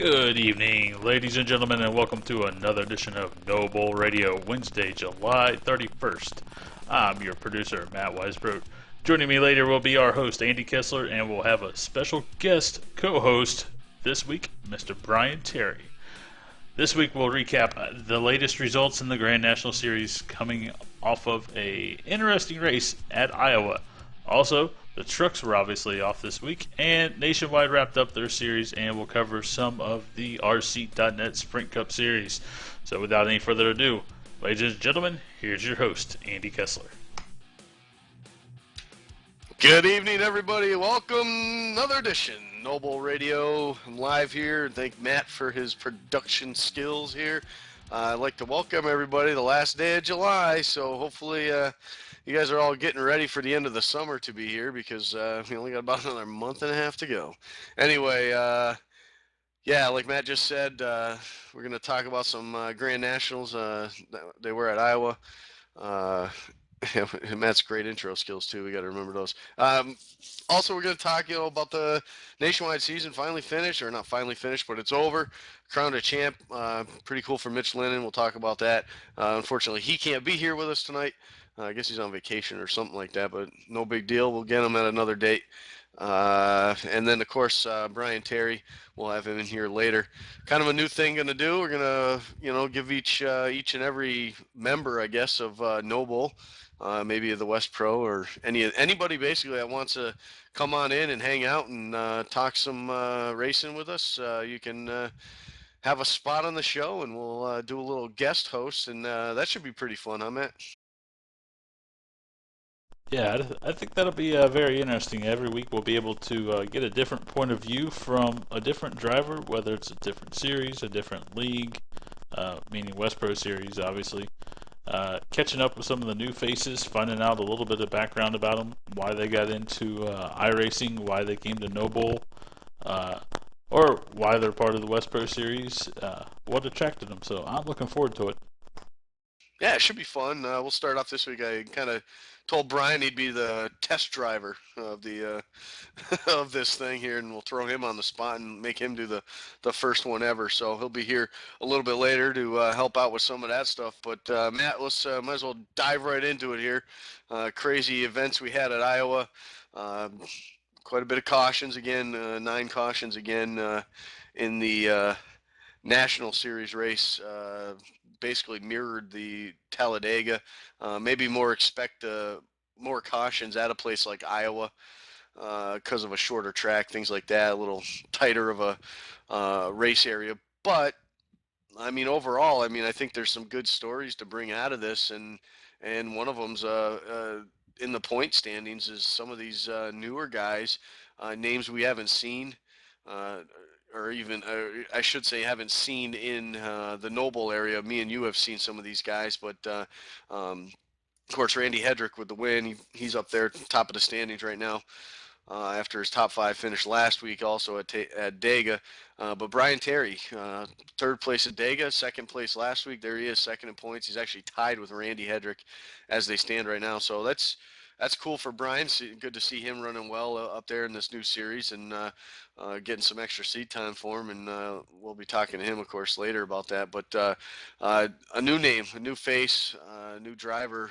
Good evening, ladies and gentlemen, and welcome to another edition of NoBull Radio, Wednesday, July 31st. I'm your producer, Matt Weisbrot. Joining me later will be our host, Andy Kessler, and we'll have a special guest co-host this week, Mr. Brian Terry. This week we'll recap the latest results in the Grand National Series coming off of a interesting race at Iowa. Also, the trucks were obviously off this week, and Nationwide wrapped up their series, and we'll cover some of the RSeat.net Sprint Cup Series. So without any further ado, ladies and gentlemen, here's your host, Andy Kessler. Good evening, everybody. Welcome, another edition, NoBull Radio. I'm live here, and thank Matt for his production skills here. I'd like to welcome everybody the last day of July, so hopefully you guys are all getting ready for the end of the summer to be here because we only got about another month and a half to go. Anyway, yeah, like Matt just said, we're going to talk about some Grand Nationals. They were at Iowa. Matt's great intro skills too. We got to remember those. Also, we're going to talk, about the Nationwide season finally finished, or not finally finished, but it's over. Crowned a champ. Pretty cool for Mitch Lennon. We'll talk about that. Unfortunately, he can't be here with us tonight. I guess he's on vacation or something like that, but no big deal. We'll get him at another date. And then, of course, Brian Terry, we'll have him in here later. Kind of a new thing going to do. We're going to, give each and every member, I guess, of NoBull, maybe of the West Pro or anybody basically that wants to come on in and hang out and talk some racing with us. You can have a spot on the show, and we'll do a little guest host, and that should be pretty fun, huh, Matt? Yeah, I think that'll be very interesting. Every week we'll be able to get a different point of view from a different driver, whether it's a different series, a different league, meaning West Pro Series, obviously. Catching up with some of the new faces, finding out a little bit of background about them, why they got into iRacing, why they came to NoBull, or why they're part of the West Pro Series, what attracted them. So I'm looking forward to it. Yeah, it should be fun. We'll start off this week. I kind of told Brian he'd be the test driver of the of this thing here, and we'll throw him on the spot and make him do the first one ever. So he'll be here a little bit later to help out with some of that stuff. But Matt, let's might as well dive right into it here. Crazy events we had at Iowa. Quite a bit of cautions again. 9 cautions again in the National Series race. Basically mirrored the Talladega. Maybe expect more cautions at a place like Iowa because of a shorter track, things like that, a little tighter of a race area. But I mean, overall, I think there's some good stories to bring out of this, and one of them's in the point standings is some of these newer guys, names we haven't seen. Or even, I should say, haven't seen in the NoBull area. Me and you have seen some of these guys, but of course, Randy Hedrick with the win. He's up there, top of the standings right now after his top 5 finish last week, also at Dega. But Brian Terry, 3rd place at Dega, 2nd place last week. There he is, 2nd in points. He's actually tied with Randy Hedrick as they stand right now. So that's cool for Brian. Good to see him running well up there in this new series and getting some extra seat time for him. And we'll be talking to him, of course, later about that. But a new name, a new face, a new driver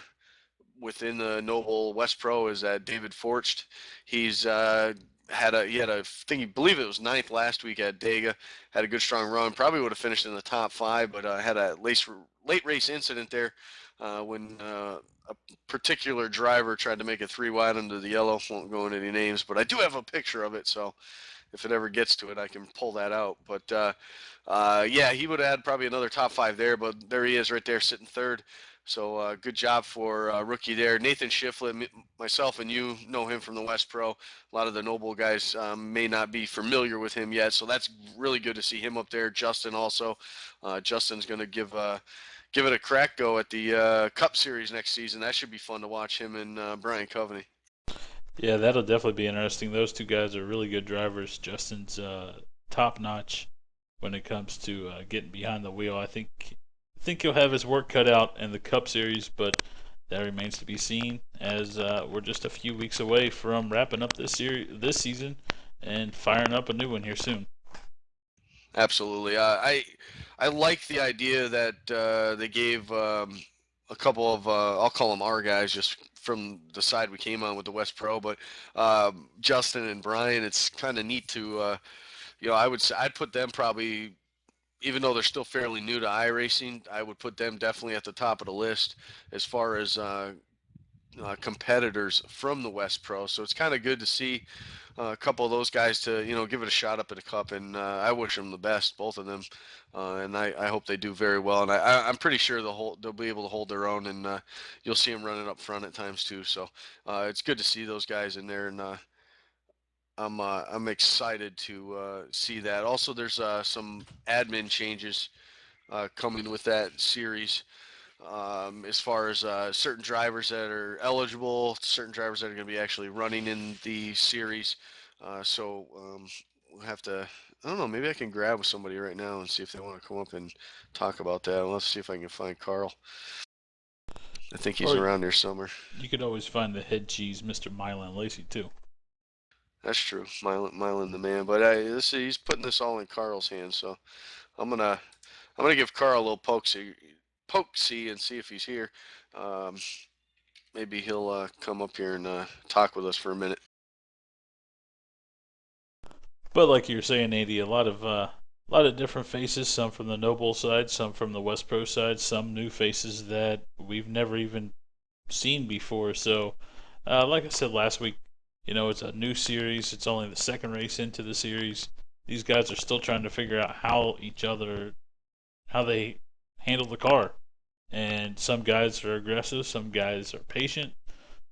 within the NoBull West Pro is David Forcht. He's he had a thing, I believe it was 9th last week at Dega. Had a good strong run. Probably would have finished in the top 5, but had a late race incident there when a particular driver tried to make a 3 wide into the yellow. Won't go into any names, but I do have a picture of it, so if it ever gets to it, I can pull that out. But yeah, he would have had probably another top 5 there, but there he is right there sitting 3rd. So good job for rookie there. Nathan Shiflett, myself and you know him from the West Pro. A lot of the NoBull guys may not be familiar with him yet, so that's really good to see him up there. Justin also. Justin's going to give it a crack go at the Cup Series next season. That should be fun to watch him and Brian Coveney. Yeah, that'll definitely be interesting. Those two guys are really good drivers. Justin's top-notch when it comes to getting behind the wheel. I think he'll have his work cut out in the Cup Series, but that remains to be seen as we're just a few weeks away from wrapping up this season and firing up a new one here soon. Absolutely. I like the idea that they gave a couple of I'll call them our guys just from the side we came on with the West Pro, but Justin and Brian. It's kind of neat to I would say I'd put them probably, even though they're still fairly new to iRacing, I would put them definitely at the top of the list as far as competitors from the West Pro. So it's kind of good to see a couple of those guys to give it a shot up in the cup, and I wish them the best, both of them, and I hope they do very well. And I'm pretty sure they'll be able to hold their own, and you'll see them running up front at times too. So it's good to see those guys in there, and I'm excited to see that. Also, there's some admin changes coming with that series, as far as certain drivers that are eligible, certain drivers that are going to be actually running in the series. So we'll have to. I don't know. Maybe I can grab with somebody right now and see if they want to come up and talk about that. Let's see if I can find Carl. I think he's Or around here somewhere. you could always find the head cheese, Mr. Milan Lacey, too. That's true, Mylan the man. But he's putting this all in Carl's hands. So I'm gonna I'm gonna give Carl a little pokesy and see if he's here. Um, Maybe he'll come up here and talk with us for a minute. But like you were saying, Andy, a lot of different faces. Some from the NoBull side, some from the West Pro side, some new faces that we've never even seen before. So, like I said last week, it's a new series. It's only the second race into the series. These guys are still trying to figure out how they handle the car. And some guys are aggressive, some guys are patient,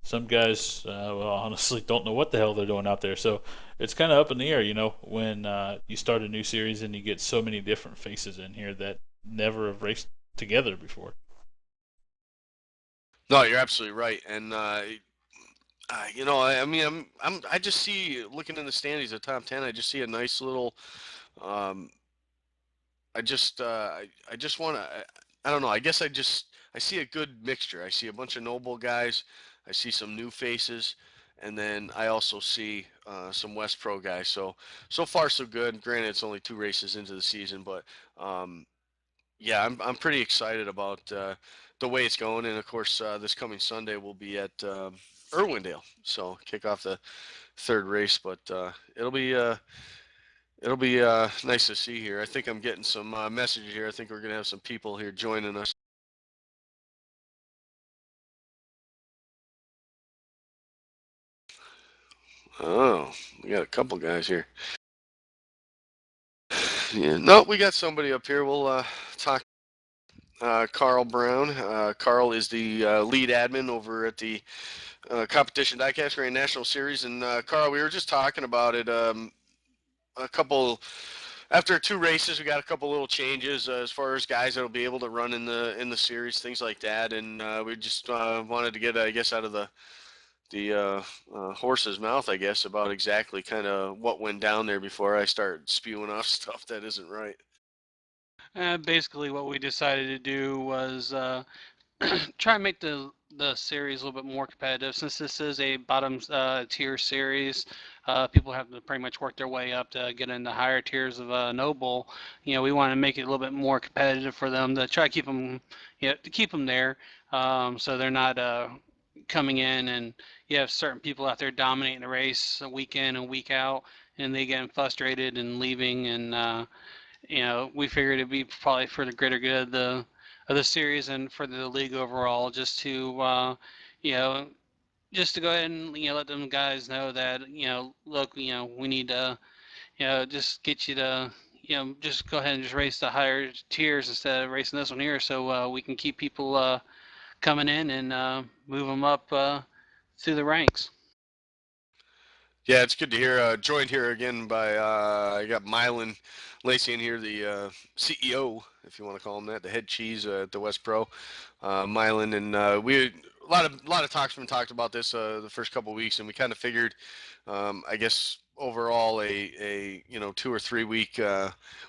some guys, well, honestly, don't know what the hell they're doing out there. So it's kind of up in the air, when you start a new series and you get so many different faces in here that never have raced together before. No, you're absolutely right. And I mean, I just see looking in the standings, the top 10. I just see a nice little. Um, I just want to. I don't know. I guess I see a good mixture. I see a bunch of noble guys. I see some new faces, and then I also see some West Pro guys. So far so good. Granted, it's only two races into the season, but um, yeah, I'm pretty excited about the way it's going. And of course, this coming Sunday we'll be at Irwindale, so kick off the third race. But it'll be nice to see here. I think I'm getting some messages here. I think we're gonna have some people here joining us. Oh, we got a couple guys here. Yeah, no, we got somebody up here. We'll talk. Carl Brown. Carl is the lead admin over at the Competition Diecast Grand National Series. And Carl, we were just talking about it. A couple after two races, we got a couple little changes as far as guys that'll be able to run in the series, things like that. And we just wanted to get, I guess, out of the horse's mouth, I guess, about exactly kind of what went down there before I start spewing off stuff that isn't right. Basically, what we decided to do was try and make the series a little bit more competitive. Since this is a bottom tier series, people have to pretty much work their way up to get into higher tiers of Noble. We want to make it a little bit more competitive for them to try to keep them, to keep them there, so they're not coming in and you have certain people out there dominating the race a week in and week out, and they getting frustrated and leaving and. We figured it'd be probably for the greater good of the series and for the league overall, just to you know, just to go ahead and let them guys know that look, we need to just get you to just go ahead and just race the higher tiers instead of racing this one here, so we can keep people coming in and move them up through the ranks. Yeah, it's good to hear. Joined here again by I got Mylan Lacey in here, the CEO, if you want to call him that, the head cheese at the West Pro. Mylan and we a lot of talks been talked about this the first couple of weeks, and we kind of figured, I guess overall a 2 or 3 week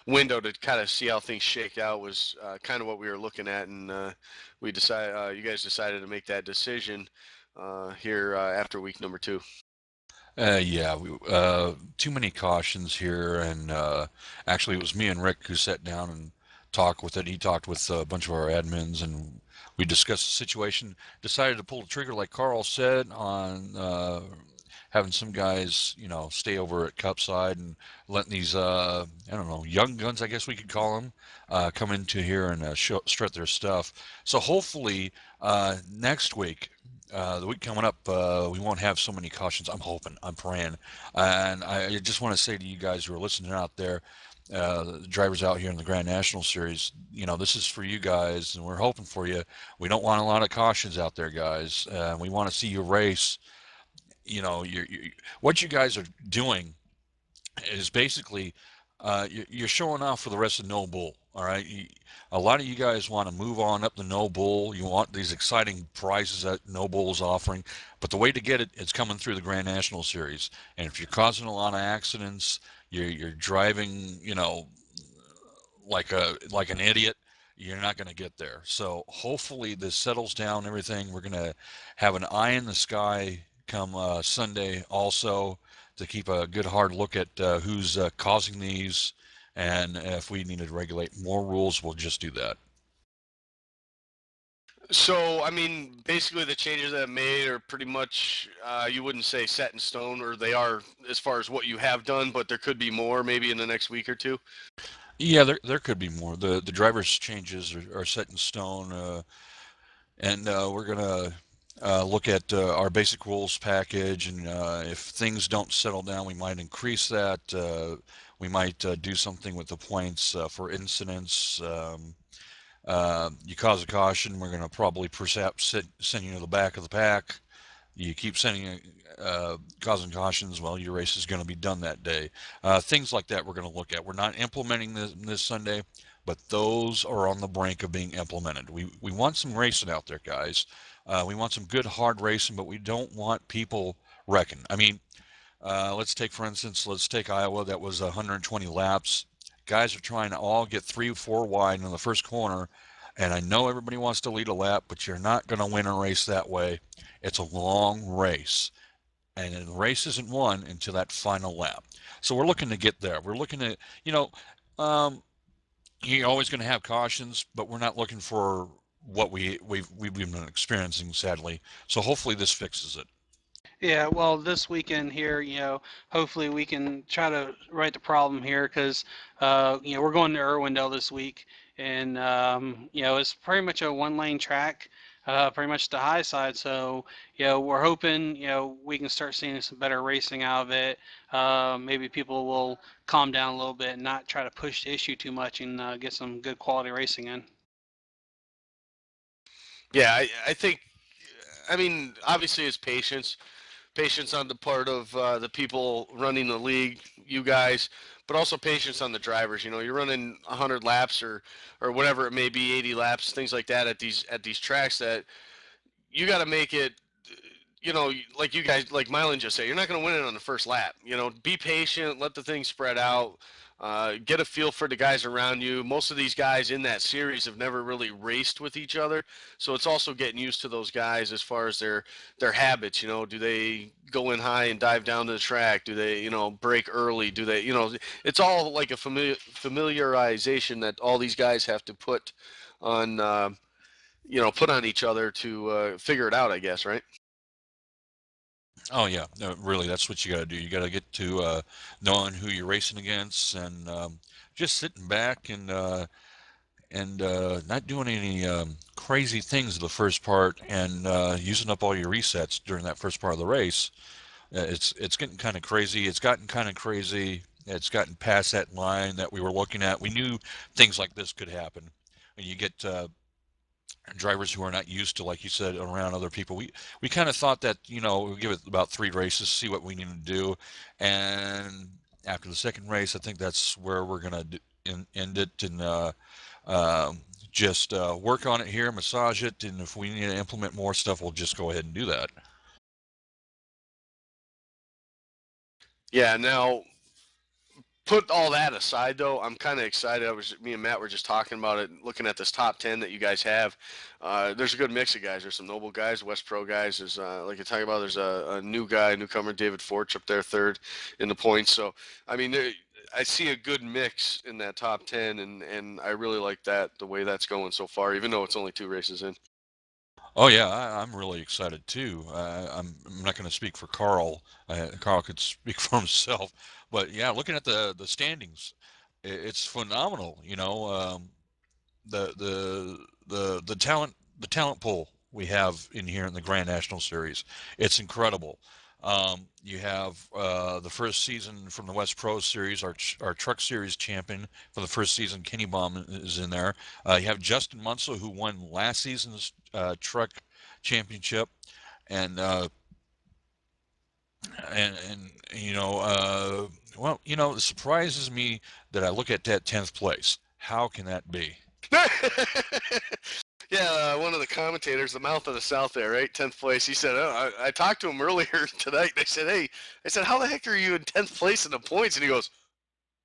window to kind of see how things shake out was kind of what we were looking at, and we decided you guys decided to make that decision here after week number 2. Yeah, too many cautions here, and actually, it was me and Rick who sat down and talked with it. He talked with a bunch of our admins, and we discussed the situation. Decided to pull the trigger, like Carl said, on having some guys, stay over at Cupside and letting these, I don't know, young guns, I guess we could call them, come into here and strut their stuff. So hopefully, next week. The week coming up, we won't have so many cautions. I'm hoping, I'm praying, and I just want to say to you guys who are listening out there, the drivers out here in the Grand National Series, this is for you guys, and we're hoping for you. We don't want a lot of cautions out there, guys. We want to see you race. What you guys are doing is basically you're showing off for the rest of NoBull. All right, a lot of you guys want to move on up the NoBull. You want these exciting prizes that NoBull is offering, but the way to get it is coming through the Grand National Series. And if you're causing a lot of accidents, you're driving, like an idiot. You're not going to get there. So hopefully this settles down everything. We're going to have an eye in the sky come Sunday also to keep a good hard look at who's causing these. And if we need to regulate more rules, we'll just do that. So, I mean, basically the changes that I made are pretty much, you wouldn't say set in stone, or they are as far as what you have done, but there could be more maybe in the next week or two. Yeah, there could be more. The driver's changes are set in stone, and we're gonna look at our basic rules package, and if things don't settle down, we might increase that. We might do something with the points for incidents. You cause a caution, we're going to probably perhaps send you to the back of the pack. You keep sending causing cautions, well, your race is going to be done that day. Things like that we're going to look at. We're not implementing this Sunday, but those are on the brink of being implemented. We want some racing out there, guys. We want some good hard racing, but we don't want people wrecking. I mean, for instance, let's take Iowa. That was 120 laps. Guys are trying to all get 3 or 4 wide in the first corner, and I know everybody wants to lead a lap, but you're not going to win a race that way. It's a long race, and the race isn't won until that final lap. So we're looking to get there. We're looking at, um, you're always going to have cautions, but we're not looking for what we've been experiencing, sadly. So hopefully this fixes it. Yeah, well, this weekend here, hopefully we can try to right the problem here because, we're going to Irwindale this week, and it's pretty much a one-lane track, pretty much the high side. So, we're hoping, we can start seeing some better racing out of it. Maybe people will calm down a little bit and not try to push the issue too much and get some good quality racing in. Yeah, I think, I mean, obviously it's patience on the part of the people running the league, you guys, but also patience on the drivers. You know, you're running 100 laps or whatever it may be, 80 laps, things like that at these tracks that you got to make it. You know, like you guys, like Mylan just said, you're not going to win it on the first lap. You know, be patient, let the thing spread out, get a feel for the guys around you. Most of these guys in that series have never really raced with each other, so it's also getting used to those guys as far as their habits. You know, do they go in high and dive down to the track? Do they, break early? Do they, it's all like a familiarization that all these guys have to put on, put on each other to figure it out. I guess, right? Oh yeah, no, really, that's what you got to do. You got to get to knowing who you're racing against, and just sitting back and not doing any crazy things in the first part, and using up all your resets during that first part of the race. It's getting kind of crazy. It's gotten kind of crazy. It's gotten past that line that we were looking at. We knew things like this could happen. When you get drivers who are not used to, like you said, around other people. We kind of thought that we'll give it about 3 races, see what we need to do, and after the second race, I think that's where we're gonna end it and just work on it here, massage it, and if we need to implement more stuff, we'll just go ahead and do that. Yeah. Now, put all that aside, though, I'm kind of excited. Me and Matt were just talking about it, looking at this top 10 that you guys have. There's a good mix of guys. There's some NoBull guys, West Pro guys. There's, like you're talking about, there's a newcomer, David Forch, up there third in the points. So, I mean, I see a good mix in that top 10, and I really like that, the way that's going so far, even though it's only 2 races in. Oh yeah, I'm really excited too. I'm not going to speak for Carl. Carl could speak for himself, but yeah, looking at the standings, it's phenomenal. You know, the talent pool we have in here in the Grand National Series, it's incredible. You have the first season from the West Pro Series, our Truck Series champion for the first season, Kenny Baum is in there. You have Justin Munsell, who won last season's Truck Championship, and you know, well, you know, it surprises me that I look at that 10th place. How can that be? Yeah, one of the commentators, the mouth of the South there, right? 10th place. He said, I talked to him earlier tonight. And I said, hey, how the heck are you in 10th place in the points? And he goes,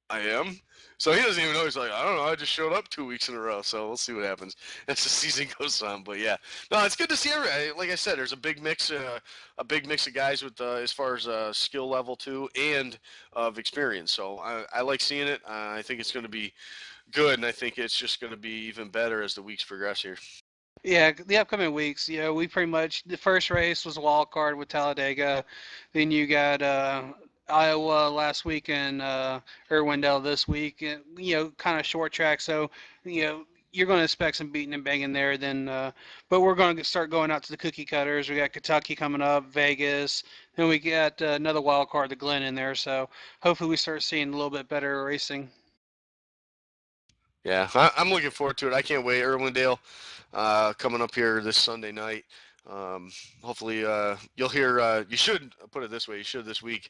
I am. So he doesn't even know. He's like, I don't know. I just showed up 2 weeks in a row. So we'll see what happens as the season goes on. But yeah, no, it's good to see everybody. Like I said, there's a big mix of guys with as far as skill level too, and of experience. So I like seeing it. I think it's going to be good, and I think it's just going to be even better as the weeks progress here. Yeah, the upcoming weeks, you know, we pretty much, the first race was a wild card with Talladega. Then you got Iowa last week and Irwindale this week. You know, kind of short track. So, you know, you're going to expect some beating and banging there. Then, but we're going to start going out to the cookie cutters. We got Kentucky coming up, Vegas. Then we got another wild card, the Glen, in there. So hopefully we start seeing a little bit better racing. Yeah, I'm looking forward to it. I can't wait. Irwindale coming up here this Sunday night. Hopefully you'll hear, you should, put it this way, you should this week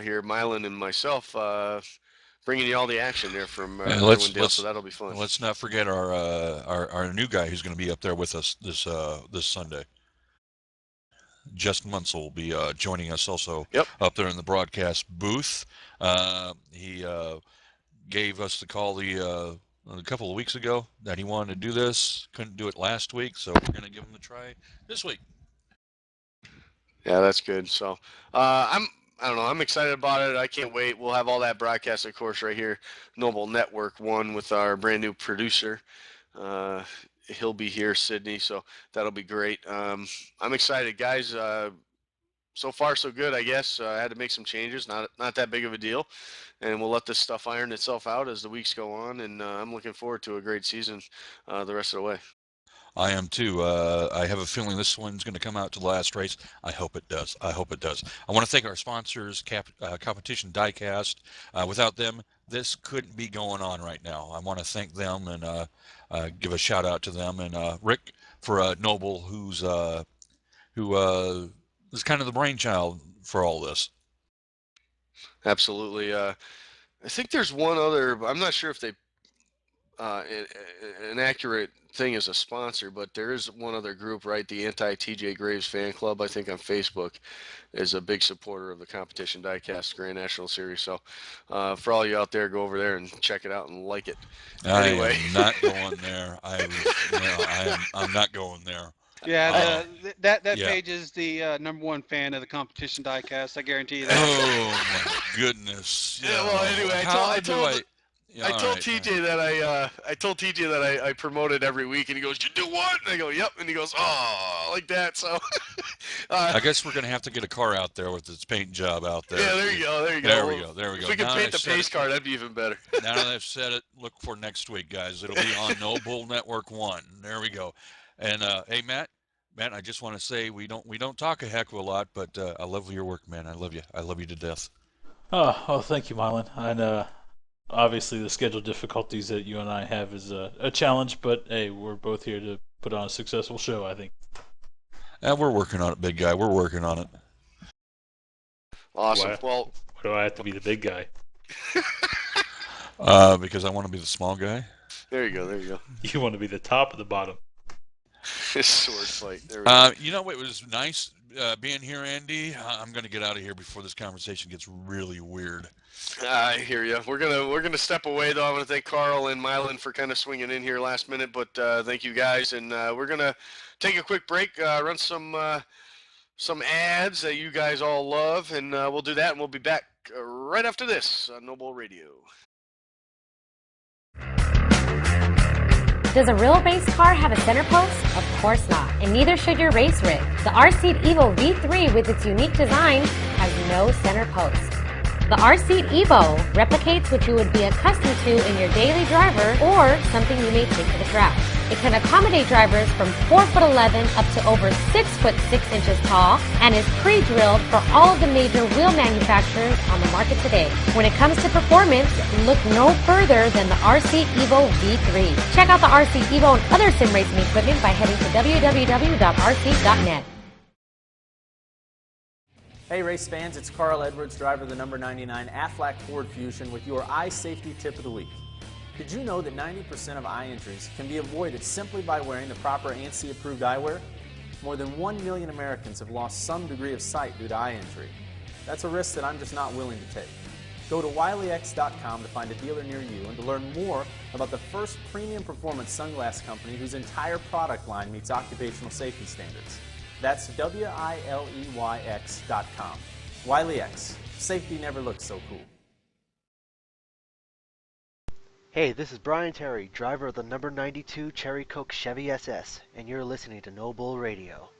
hear Mylan and myself bringing you all the action there from Irwindale, so that'll be fun. Let's not forget our new guy who's going to be up there with us this Sunday. Justin Munsell will be joining us also up there in the broadcast booth. He gave us the call a couple of weeks ago that he wanted to do this. Couldn't do it last week, so we're going to give him a try this week. Yeah, that's good. So I don't know. I'm excited about it. I can't wait. We'll have all that broadcast, of course, right here, NoBull Network 1 with our brand new producer. He'll be here, Sydney, so that'll be great. I'm excited, guys. So far, so good, I guess. I had to make some changes. Not that big of a deal. And we'll let this stuff iron itself out as the weeks go on. And I'm looking forward to a great season the rest of the way. I am too. I have a feeling this one's going to come out to the last race. I hope it does. I hope it does. I want to thank our sponsors, Competition Diecast. Without them, this couldn't be going on right now. I want to thank them and give a shout out to them. And Rick for NoBull, who is kind of the brainchild for all this. Absolutely. I think there's one other. I'm not sure if they an accurate thing as a sponsor, but there is one other group, right? The Anti-TJ Graves Fan Club, I think on Facebook, is a big supporter of the Competition Diecast Grand National Series. So for all you out there, go over there and check it out and like it. Anyway. I am not going there. I'm not going there. Yeah, that page is the #1 fan of the Competition Diecast. I guarantee you that. Oh my goodness! Yeah. Well, anyway, I told TJ that I promote it every week, and he goes, "You do what?" And I go, "Yep." And he goes, "Oh, like that." So I guess we're gonna have to get a car out there with its paint job out there. Yeah, there you go. There we go. If we can paint the pace car, that'd be even better. Now that I've said it, look for next week, guys. It'll be on NoBull Network 1. There we go. And hey, Matt, I just want to say we don't talk a heck of a lot, but I love your work, man. I love you. I love you to death. Oh, thank you, Mylan. And obviously the schedule difficulties that you and I have is a challenge, but hey, we're both here to put on a successful show, I think. We're working on it, big guy. We're working on it. Awesome. Why do I have to be the big guy? Because I want to be the small guy. There you go. You want to be the top of the bottom. Sword fight. There we go. You know, it was nice being here, Andy. I'm going to get out of here before this conversation gets really weird. I hear you. We're gonna step away though. I want to thank Carl and Mylan for kind of swinging in here last minute, but thank you guys, and we're gonna take a quick break, run some ads that you guys all love, and we'll do that, and we'll be back right after this on NoBull Radio. Does a real race car have a center post? Of course not, and neither should your race rig. The R-Seat Evo V3 with its unique design has no center post. The R-Seat Evo replicates what you would be accustomed to in your daily driver or something you may take to the track. It can accommodate drivers from 4'11" up to over 6'6" tall and is pre-drilled for all of the major wheel manufacturers on the market today. When it comes to performance, look no further than the R-Seat Evo V3. Check out the R-Seat Evo and other sim racing equipment by heading to www.rseat.net. Hey race fans, it's Carl Edwards, driver of the number 99 Aflac Ford Fusion with your eye safety tip of the week. Did you know that 90% of eye injuries can be avoided simply by wearing the proper ANSI approved eyewear? More than 1 million Americans have lost some degree of sight due to eye injury. That's a risk that I'm just not willing to take. Go to wileyx.com to find a dealer near you and to learn more about the first premium performance sunglass company whose entire product line meets occupational safety standards. That's WILEYX.com. Wiley X. Safety never looked so cool. Hey, this is Brian Terry, driver of the number 92 Cherry Coke Chevy SS, and you're listening to NoBull Radio.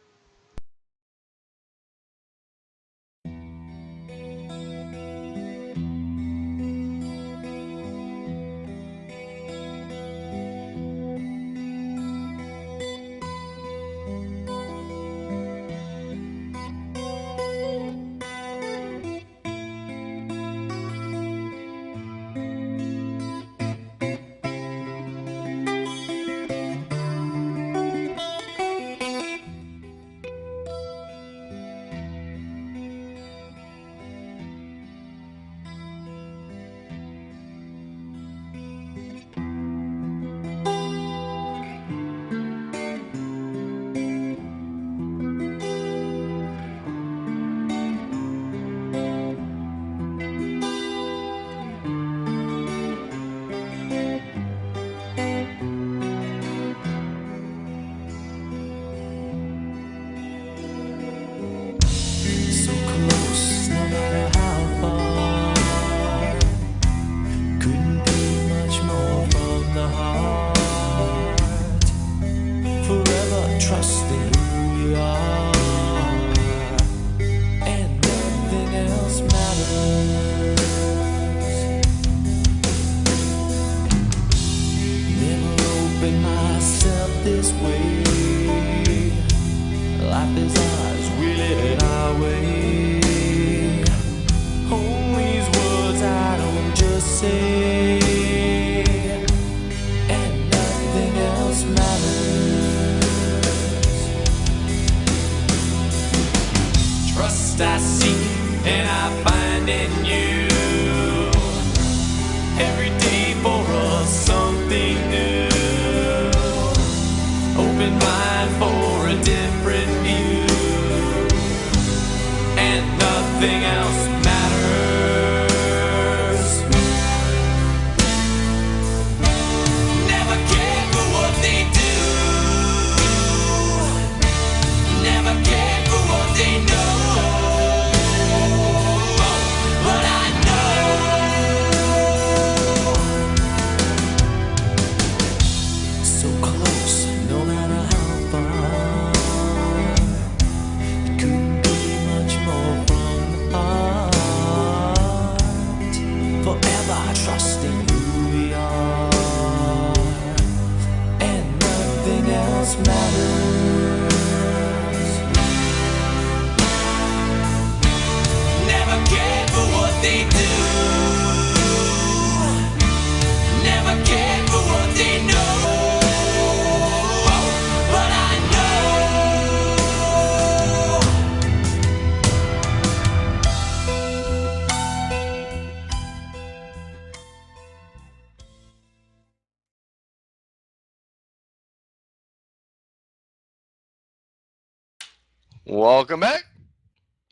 Welcome back.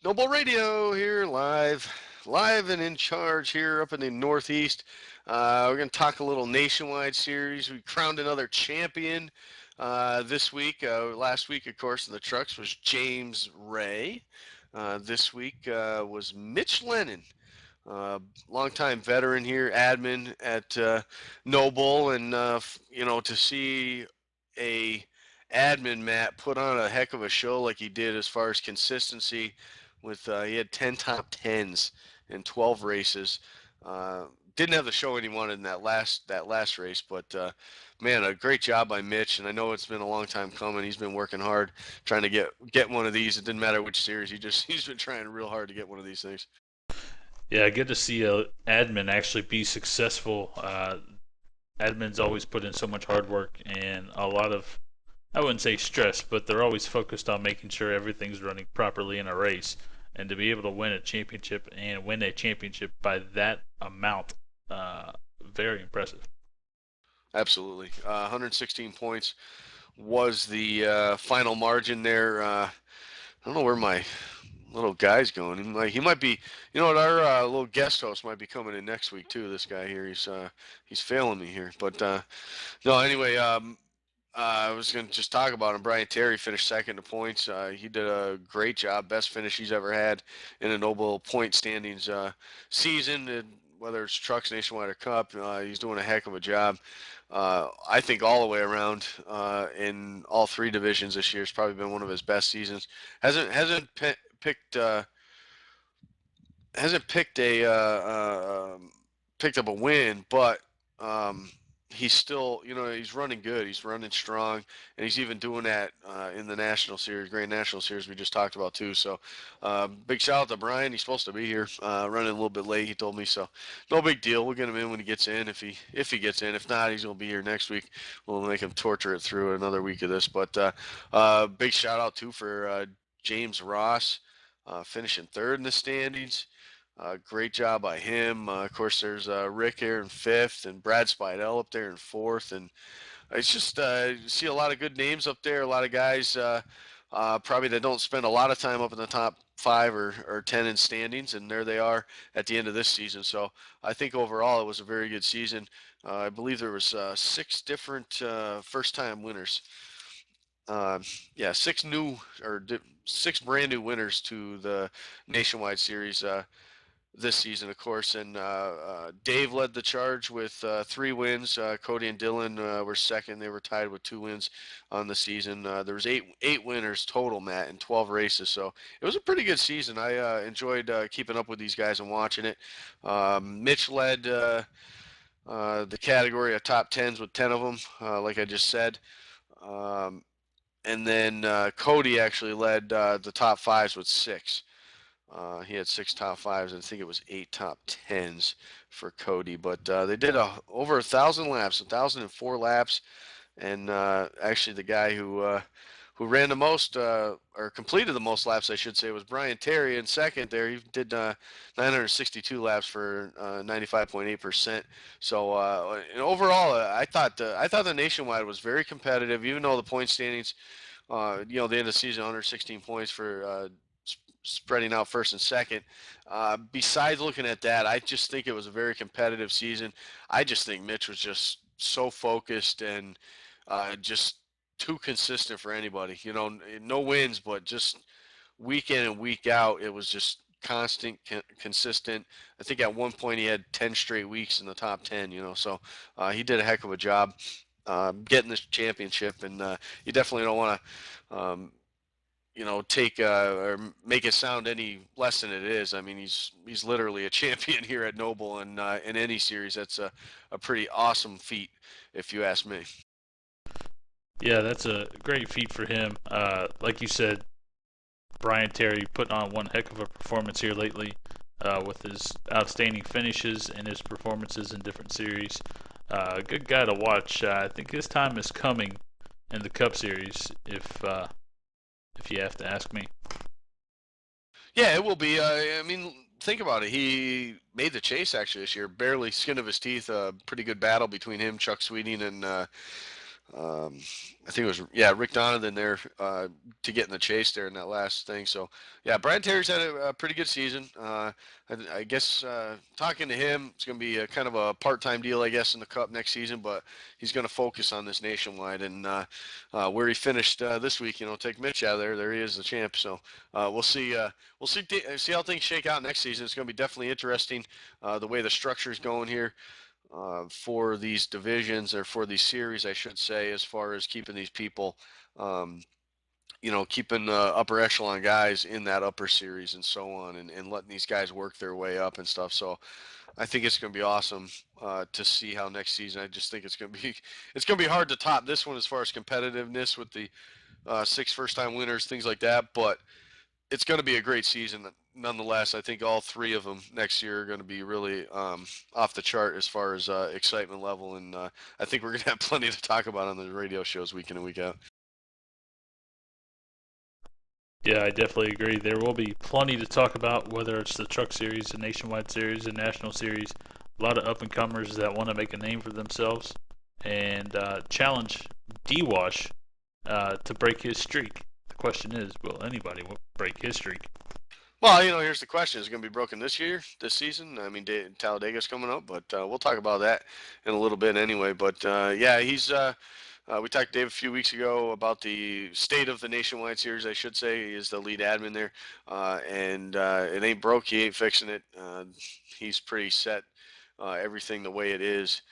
NoBull Radio here, live and in charge here up in the Northeast. We're going to talk a little nationwide series. We crowned another champion this week. Last week, of course, in the trucks was James Ray. This week was Mitch Lennon. Longtime veteran here, admin at NoBull, and to see a admin Matt put on a heck of a show like he did as far as consistency. With he had 10 top 10s in 12 races. Didn't have the showing he wanted in that last race, but man, a great job by Mitch. And I know it's been a long time coming. He's been working hard trying to get one of these. It didn't matter which series. He's been trying real hard to get one of these things. Yeah, good to see a admin actually be successful. Admins always put in so much hard work and a lot of, I wouldn't say stress, but they're always focused on making sure everything's running properly in a race. And to be able to win a championship and win a championship by that amount, very impressive. Absolutely. 116 points was the final margin there. I don't know where my little guy's going. He might be, our little guest host might be coming in next week too. This guy here, he's failing me here. But no, anyway, I was going to just talk about him. Brian Terry finished second to points. He did a great job, best finish he's ever had in a NoBull point standings season, and whether it's trucks, nationwide, or cup. He's doing a heck of a job. I think all the way around in all three divisions this year has probably been one of his best seasons. Hasn't picked up a win, but he's still, he's running good. He's running strong, and he's even doing that in the national series, Grand National Series we just talked about too. So big shout out to Brian. He's supposed to be here, running a little bit late, he told me. So no big deal. We'll get him in when he gets in, if he gets in. If not, he's going to be here next week. We'll make him torture it through another week of this. But big shout out too for James Ross, finishing third in the standings. Great job by him. Of course, there's Rick here in fifth, and Brad Spidell up there in fourth. And it's just you see a lot of good names up there. A lot of guys probably that don't spend a lot of time up in the top 5 or 10 in standings, and there they are at the end of this season. So I think overall it was a very good season. I believe there was 6 different first-time winners. 6 brand new winners to the nationwide series this season, of course. And Dave led the charge with 3 wins. Cody and Dylan were second. They were tied with 2 wins on the season. There was eight winners total, Matt, in 12 races. So it was a pretty good season. I enjoyed keeping up with these guys and watching it. Mitch led the category of top 10s with 10 of them, like I just said. And then Cody actually led the top 5s with 6. He had 6 top 5s, and I think it was 8 top 10s for Cody. But they did over 1,000 laps, 1,004 laps. And actually the guy who ran the most, or completed the most laps, I should say, was Brian Terry in second there. He did 962 laps for 95.8%. So overall, I thought the nationwide was very competitive, even though the point standings, the end of the season, 116 points for spreading out first and second. Besides looking at that, I just think it was a very competitive season. I just think Mitch was just so focused and just too consistent for anybody. No wins, but just week in and week out, it was just constant, consistent. I think at one point he had 10 straight weeks in the top 10, so he did a heck of a job getting this championship. And you definitely don't want to take or make it sound any less than it is. I mean, he's literally a champion here at NoBull, and in any series, that's a pretty awesome feat, if you ask me. Yeah, that's a great feat for him. Like you said, Brian Terry putting on one heck of a performance here lately with his outstanding finishes and his performances in different series. Good guy to watch. I think his time is coming in the Cup Series, if you have to ask me. Yeah, it will be. I mean, think about it. He made the chase actually this year, barely skin of his teeth. A pretty good battle between him, Chuck Sweeting, and I think it was Rick Donovan there to get in the chase there in that last thing. So yeah, Brian Terry's had a pretty good season. I guess talking to him, it's going to be a kind of a part-time deal, I guess, in the Cup next season. But he's going to focus on this nationwide, and where he finished this week, take Mitch out of there. There he is, the champ. So we'll see. See how things shake out next season. It's going to be definitely interesting the way the structure is going here. For these divisions, or for these series, I should say, as far as keeping these people, keeping upper echelon guys in that upper series and so on, and letting these guys work their way up and stuff. So I think it's going to be awesome to see how next season. I just think it's going to be hard to top this one as far as competitiveness with the 6 first-time winners, things like that. But it's going to be a great season nonetheless. I think all 3 of them next year are going to be really off the chart as far as excitement level, and I think we're going to have plenty to talk about on the radio shows week in and week out. Yeah, I definitely agree. There will be plenty to talk about, whether it's the Truck Series, the Nationwide Series, the National Series. A lot of up-and-comers that want to make a name for themselves and challenge D-Wash to break his streak. The question is, will anybody break his streak? Well, here's the question. Is it going to be broken this season? I mean, Talladega's coming up, but we'll talk about that in a little bit anyway. But, yeah, he's we talked to Dave a few weeks ago about the state of the Nationwide Series, I should say. He is the lead admin there, and it ain't broke. He ain't fixing it. He's pretty set. Everything the way it is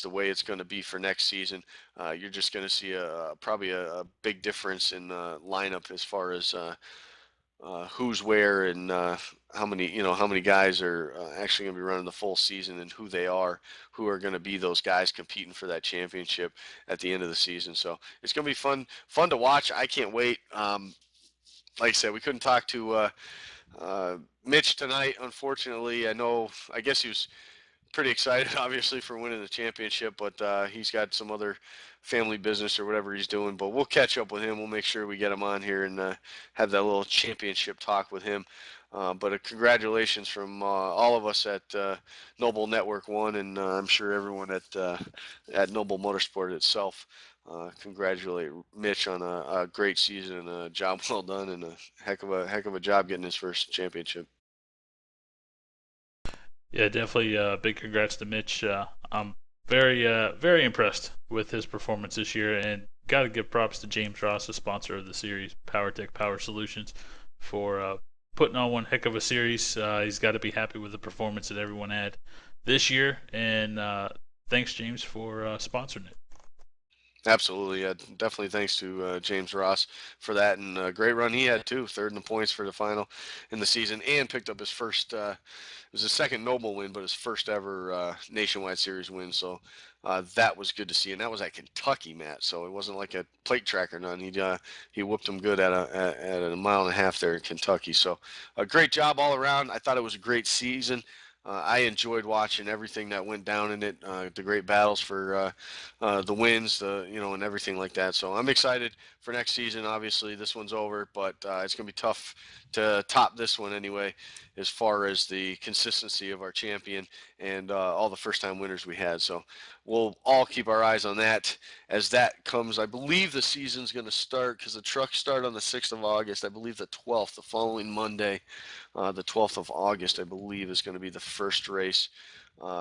the way it's going to be for next season. You're just going to see probably a big difference in lineup as far as who's where, and how many guys are actually going to be running the full season, and who are going to be those guys competing for that championship at the end of the season. So it's going to be fun to watch. I can't wait. Like I said, we couldn't talk to Mitch tonight, unfortunately. I guess he was pretty excited, obviously, for winning the championship, but he's got some other family business or whatever he's doing. But we'll catch up with him. We'll make sure we get him on here and have that little championship talk with him. But congratulations from all of us at NoBull Network One, and I'm sure everyone at NoBull Motorsport itself. Congratulate Mitch on a great season and a job well done, and a heck of a job getting his first championship. Yeah, definitely big congrats to Mitch. I'm very impressed with his performance this year, and got to give props to James Ross, the sponsor of the series, PowerTech Power Solutions, for putting on one heck of a series. He's got to be happy with the performance that everyone had this year, and thanks, James, for sponsoring it. Absolutely, yeah, definitely thanks to James Ross for that, and a great run he had too, third in the points for the final in the season, and picked up his first, it was his second NoBull win, but his first ever Nationwide Series win, so that was good to see, and that was at Kentucky, Matt, so it wasn't like a plate track or none. He whooped him good at a mile and a half there in Kentucky, so a great job all around. I thought it was a great season. I enjoyed watching everything that went down in it, the great battles for the wins, and everything like that. So I'm excited for next season. Obviously, this one's over, but it's going to be tough to top this one anyway, as far as the consistency of our champion and all the first-time winners we had. So we'll all keep our eyes on that as that comes. I believe the season's going to start, because the trucks start on the 6th of August. I believe the 12th, the following Monday. The 12th of August, I believe, is going to be the first race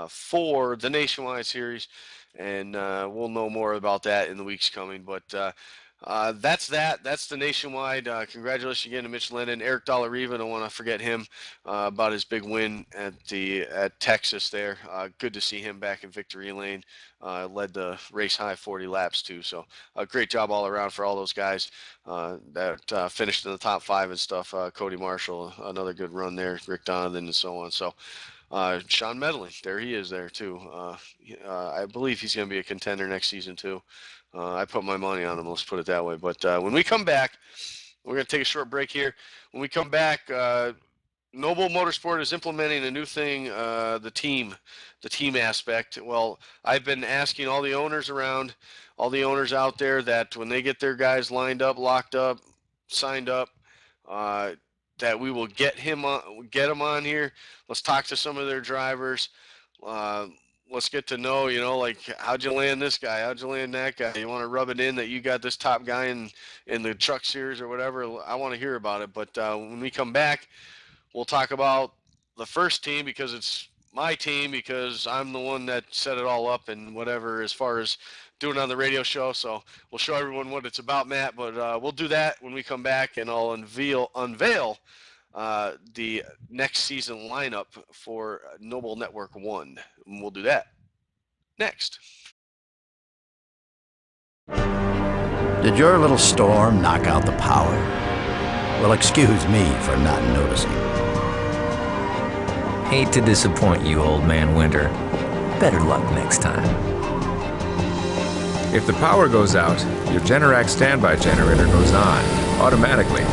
for the Nationwide Series, and we'll know more about that in the weeks coming. But that's that. That's the Nationwide. Congratulations again to Mitch Lennon, Eric Dollarriva. Don't want to forget him about his big win at Texas there. Good to see him back in victory lane. Led the race high 40 laps too. So a great job all around for all those guys that finished in the top 5 and stuff. Cody Marshall, another good run there. Rick Donovan and so on. So Sean Medley, there he is there too. I believe he's going to be a contender next season too. I put my money on him, let's put it that way. But when we come back, we're going to take a short break here. When we come back, NoBull Motorsport is implementing a new thing, the team aspect. Well, I've been asking all the owners around, all the owners out there, that when they get their guys lined up, locked up, signed up, that we will get them on here. Let's talk to some of their drivers. let's get to know, like how'd you land this guy? How'd you land that guy? You want to rub it in that you got this top guy in the truck series or whatever. I want to hear about it. But when we come back, we'll talk about the first team because it's my team because I'm the one that set it all up and whatever as far as doing it on the radio show. So we'll show everyone what it's about, Matt. But we'll do that when we come back, and I'll unveil the next season lineup for NoBull Network 1. And we'll do that next. Did your little storm knock out the power? Well, excuse me for not noticing. Hate to disappoint you, old man Winter. Better luck next time. If the power goes out, your Generac standby generator goes on, automatically.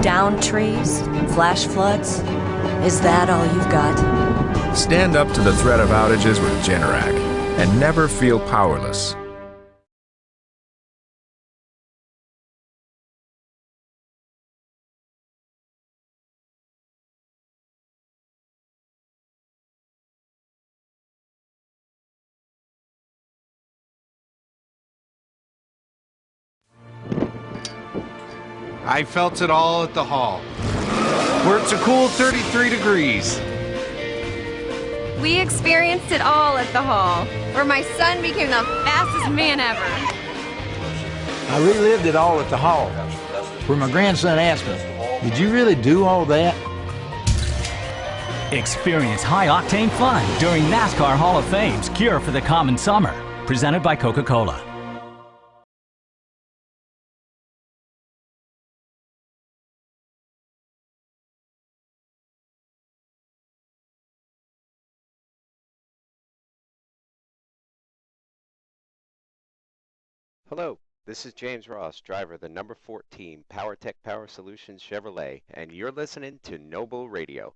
Down trees? Flash floods? Is that all you've got? Stand up to the threat of outages with Generac and never feel powerless. I felt it all at the hall, where it's a cool 33 degrees. We experienced it all at the hall, where my son became the fastest man ever. I relived it all at the hall, where my grandson asked me, "Did you really do all that?" Experience high-octane fun during NASCAR Hall of Fame's Cure for the Common Summer, presented by Coca-Cola. Hello, this is James Ross, driver of the number 14 PowerTech Power Solutions Chevrolet, and you're listening to NoBull Radio.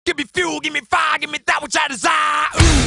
Give me fuel, give me fire, give me that which I desire. Ooh.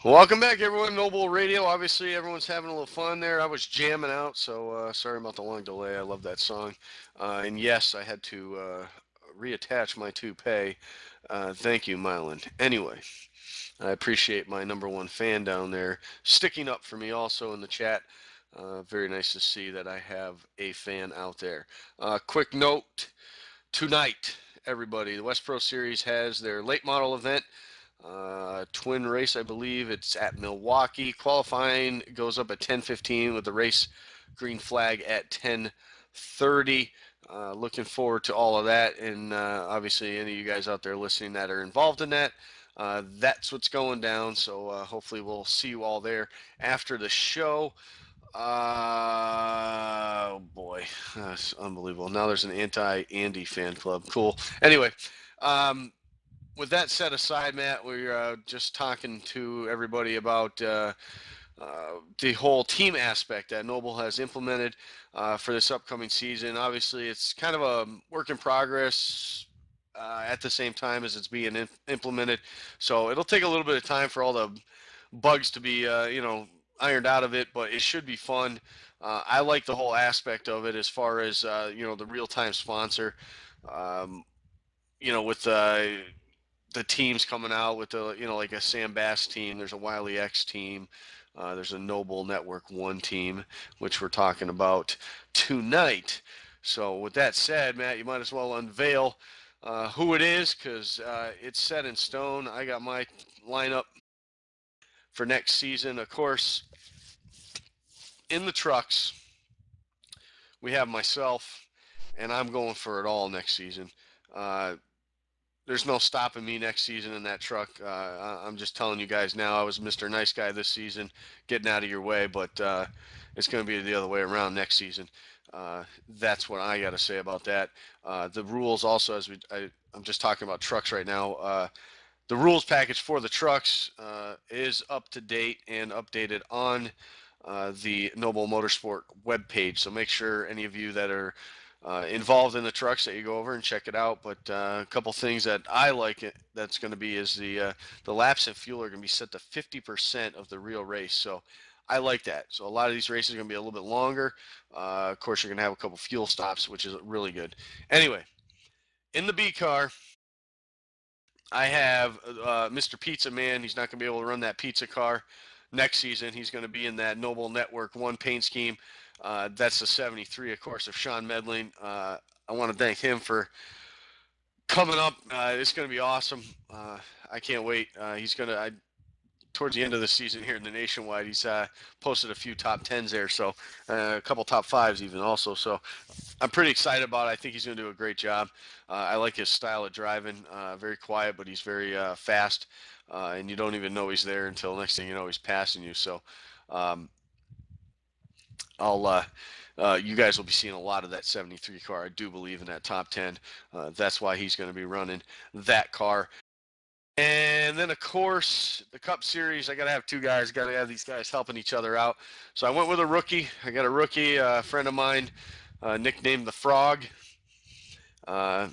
Welcome back, everyone. NoBull Radio. Obviously, everyone's having a little fun there. I was jamming out, so sorry about the long delay. I love that song. And yes, I had to reattach my toupee. Thank you, Mylan. Anyway, I appreciate my number one fan down there sticking up for me also in the chat. Very nice to see that I have a fan out there. Quick note, tonight, everybody, the West Pro Series has their late model event. Twin race, I believe. It's at Milwaukee. Qualifying goes up at 10:15 with the race green flag at 10:30. Looking forward to all of that. And obviously, any of you guys out there listening that are involved in that, that's what's going down. So hopefully we'll see you all there after the show. Oh boy, that's unbelievable. Now there's an anti-Andy fan club. Cool. Anyway, with that set aside, Matt, we're just talking to everybody about the whole team aspect that NoBull has implemented for this upcoming season. Obviously, it's kind of a work in progress at the same time as it's being implemented. So it'll take a little bit of time for all the bugs to be, ironed out of it, but it should be fun. I like the whole aspect of it as far as, the real-time sponsor, with the teams coming out with like a Sam Bass team. There's a Wiley X team. There's a NoBull Network 1 team, which we're talking about tonight. So with that said, Matt, you might as well unveil who it is, because it's set in stone. I got my lineup for next season. Of course, in the trucks, we have myself, and I'm going for it all next season. There's no stopping me next season in that truck. I'm just telling you guys now, I was Mr. Nice Guy this season, getting out of your way, but it's going to be the other way around next season. That's what I got to say about that. The rules also, I'm just talking about trucks right now. The rules package for the trucks is up to date and updated on the NoBull Motorsport webpage. So make sure any of you that are involved in the trucks that you go over and check it out. But a couple things that I like that's going to be is the laps and fuel are going to be set to 50% of the real race. So I like that. So a lot of these races are going to be a little bit longer. Of course, you're going to have a couple fuel stops, which is really good. Anyway, in the B car, I have Mr. Pizza Man. He's not going to be able to run that pizza car next season. He's going to be in that NoBull Network 1 paint scheme. That's the 73, of course, of Sean Medling. I want to thank him for coming up. It's going to be awesome. I can't wait. He's going to, towards the end of the season here in the Nationwide, he's posted a few top 10s there, so a couple top 5s even also. So I'm pretty excited about it. I think he's going to do a great job. I like his style of driving. Very quiet, but he's very fast, and you don't even know he's there until next thing you know he's passing you. So you guys will be seeing a lot of that 73 car. I do believe in that top 10. That's why he's going to be running that car. And then, of course, the Cup Series, I got to have two guys. Got to have these guys helping each other out. So I went with a rookie. I got a rookie, friend of mine, nicknamed the Frog. My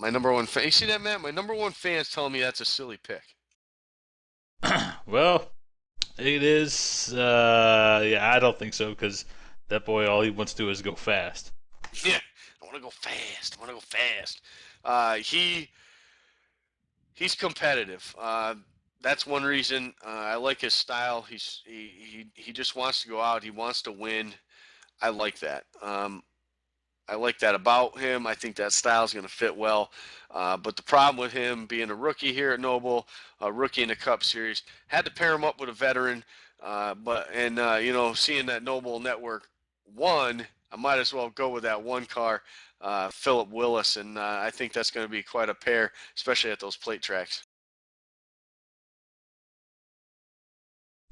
number one fan. You see that, Matt? My number one fan's telling me that's a silly pick. Well, it is. Yeah, I don't think so, because that boy, all he wants to do is go fast. Yeah, I want to go fast. He's competitive. That's one reason I like his style. He just wants to go out. He wants to win. I like that. I like that about him. I think that style is going to fit well. But the problem with him being a rookie here at NoBull, a rookie in the Cup Series, had to pair him up with a veteran. Seeing that NoBull Network 1, I might as well go with that one car. Philip Willis, and I think that's going to be quite a pair, especially at those plate tracks.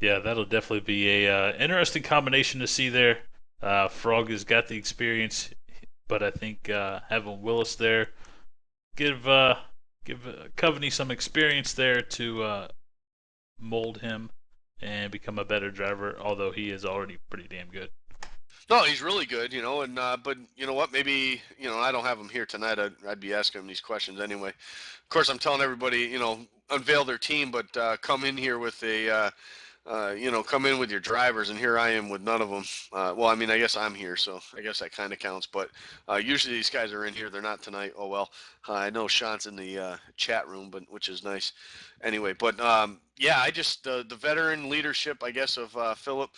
Yeah, that'll definitely be a interesting combination to see there. Frog has got the experience, but I think having Willis there give Coveney some experience there to mold him and become a better driver, although he is already pretty damn good. No, he's really good, and but you know what? Maybe I don't have him here tonight. I'd be asking him these questions anyway. Of course, I'm telling everybody, unveil their team, but come in here with come in with your drivers, and here I am with none of them. Well, I mean, I guess I'm here, so I guess that kind of counts. But usually these guys are in here. They're not tonight. Oh well. I know Sean's in the chat room, but which is nice. Anyway, but yeah, I just the veteran leadership, I guess, of Philip.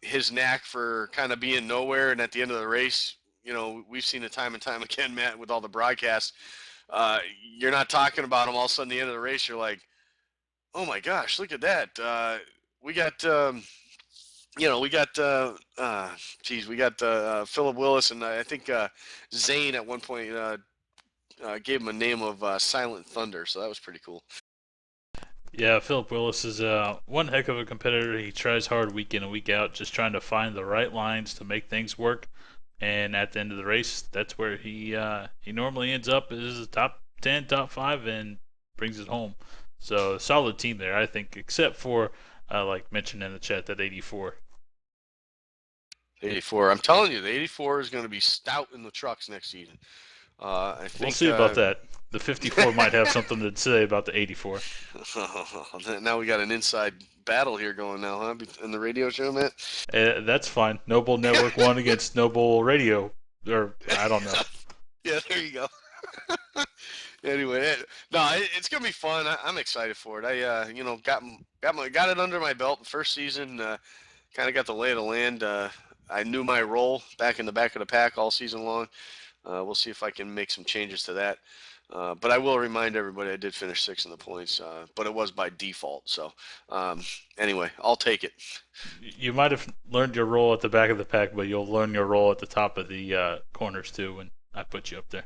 His knack for kind of being nowhere, and at the end of the race, we've seen it time and time again, Matt, with all the broadcasts. You're not talking about him. All of a sudden, the end of the race, you're like, oh my gosh, look at that. We got, we got Philip Willis, and I think Zane at one point gave him a name of Silent Thunder, so that was pretty cool. Yeah, Philip Willis is one heck of a competitor. He tries hard week in and week out, just trying to find the right lines to make things work. And at the end of the race, that's where he normally ends up as a top 10, top 5, and brings it home. So solid team there, I think, except for like mentioned in the chat, that 84. 84. I'm telling you, the 84 is going to be stout in the trucks next season. I think we'll see about that. The 54 might have something to say about the 84. Now we got an inside battle here going now, huh? In the radio show, Matt? That's fine. NoBull Network 1 against NoBull Radio. Or, I don't know. Yeah, there you go. Anyway, it's gonna be fun. I'm excited for it. I got it under my belt the first season. Kind of got the lay of the land. I knew my role back in the back of the pack all season long. We'll see if I can make some changes to that. But I will remind everybody I did finish 6th in the points, but it was by default. So anyway, I'll take it. You might have learned your role at the back of the pack, but you'll learn your role at the top of the corners too when I put you up there.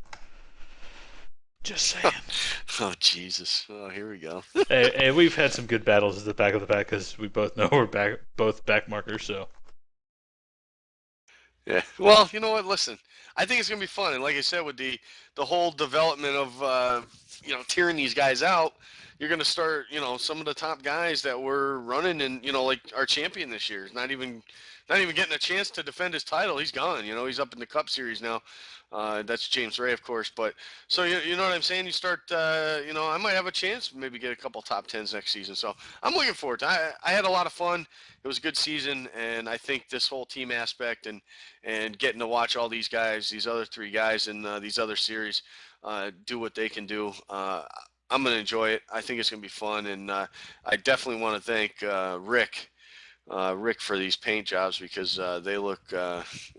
Just saying. Oh, Jesus. Oh, here we go. hey, we've had some good battles at the back of the pack because we both know we're both back markers, so. Yeah. Well, you know what? Listen, I think it's going to be fun. And like I said, with the whole development of, tearing these guys out, you're going to start, some of the top guys that were running and, like our champion this year is not even getting a chance to defend his title. He's gone. He's up in the Cup Series now. That's James Ray, of course. But so you know what I'm saying? You start, I might have a chance, maybe get a couple top 10s next season. So I'm looking forward to it. I had a lot of fun. It was a good season, and I think this whole team aspect and getting to watch all these guys, these other 3 guys in these other series, do what they can do. I'm going to enjoy it. I think it's going to be fun, and I definitely want to thank Rick for these paint jobs because they look,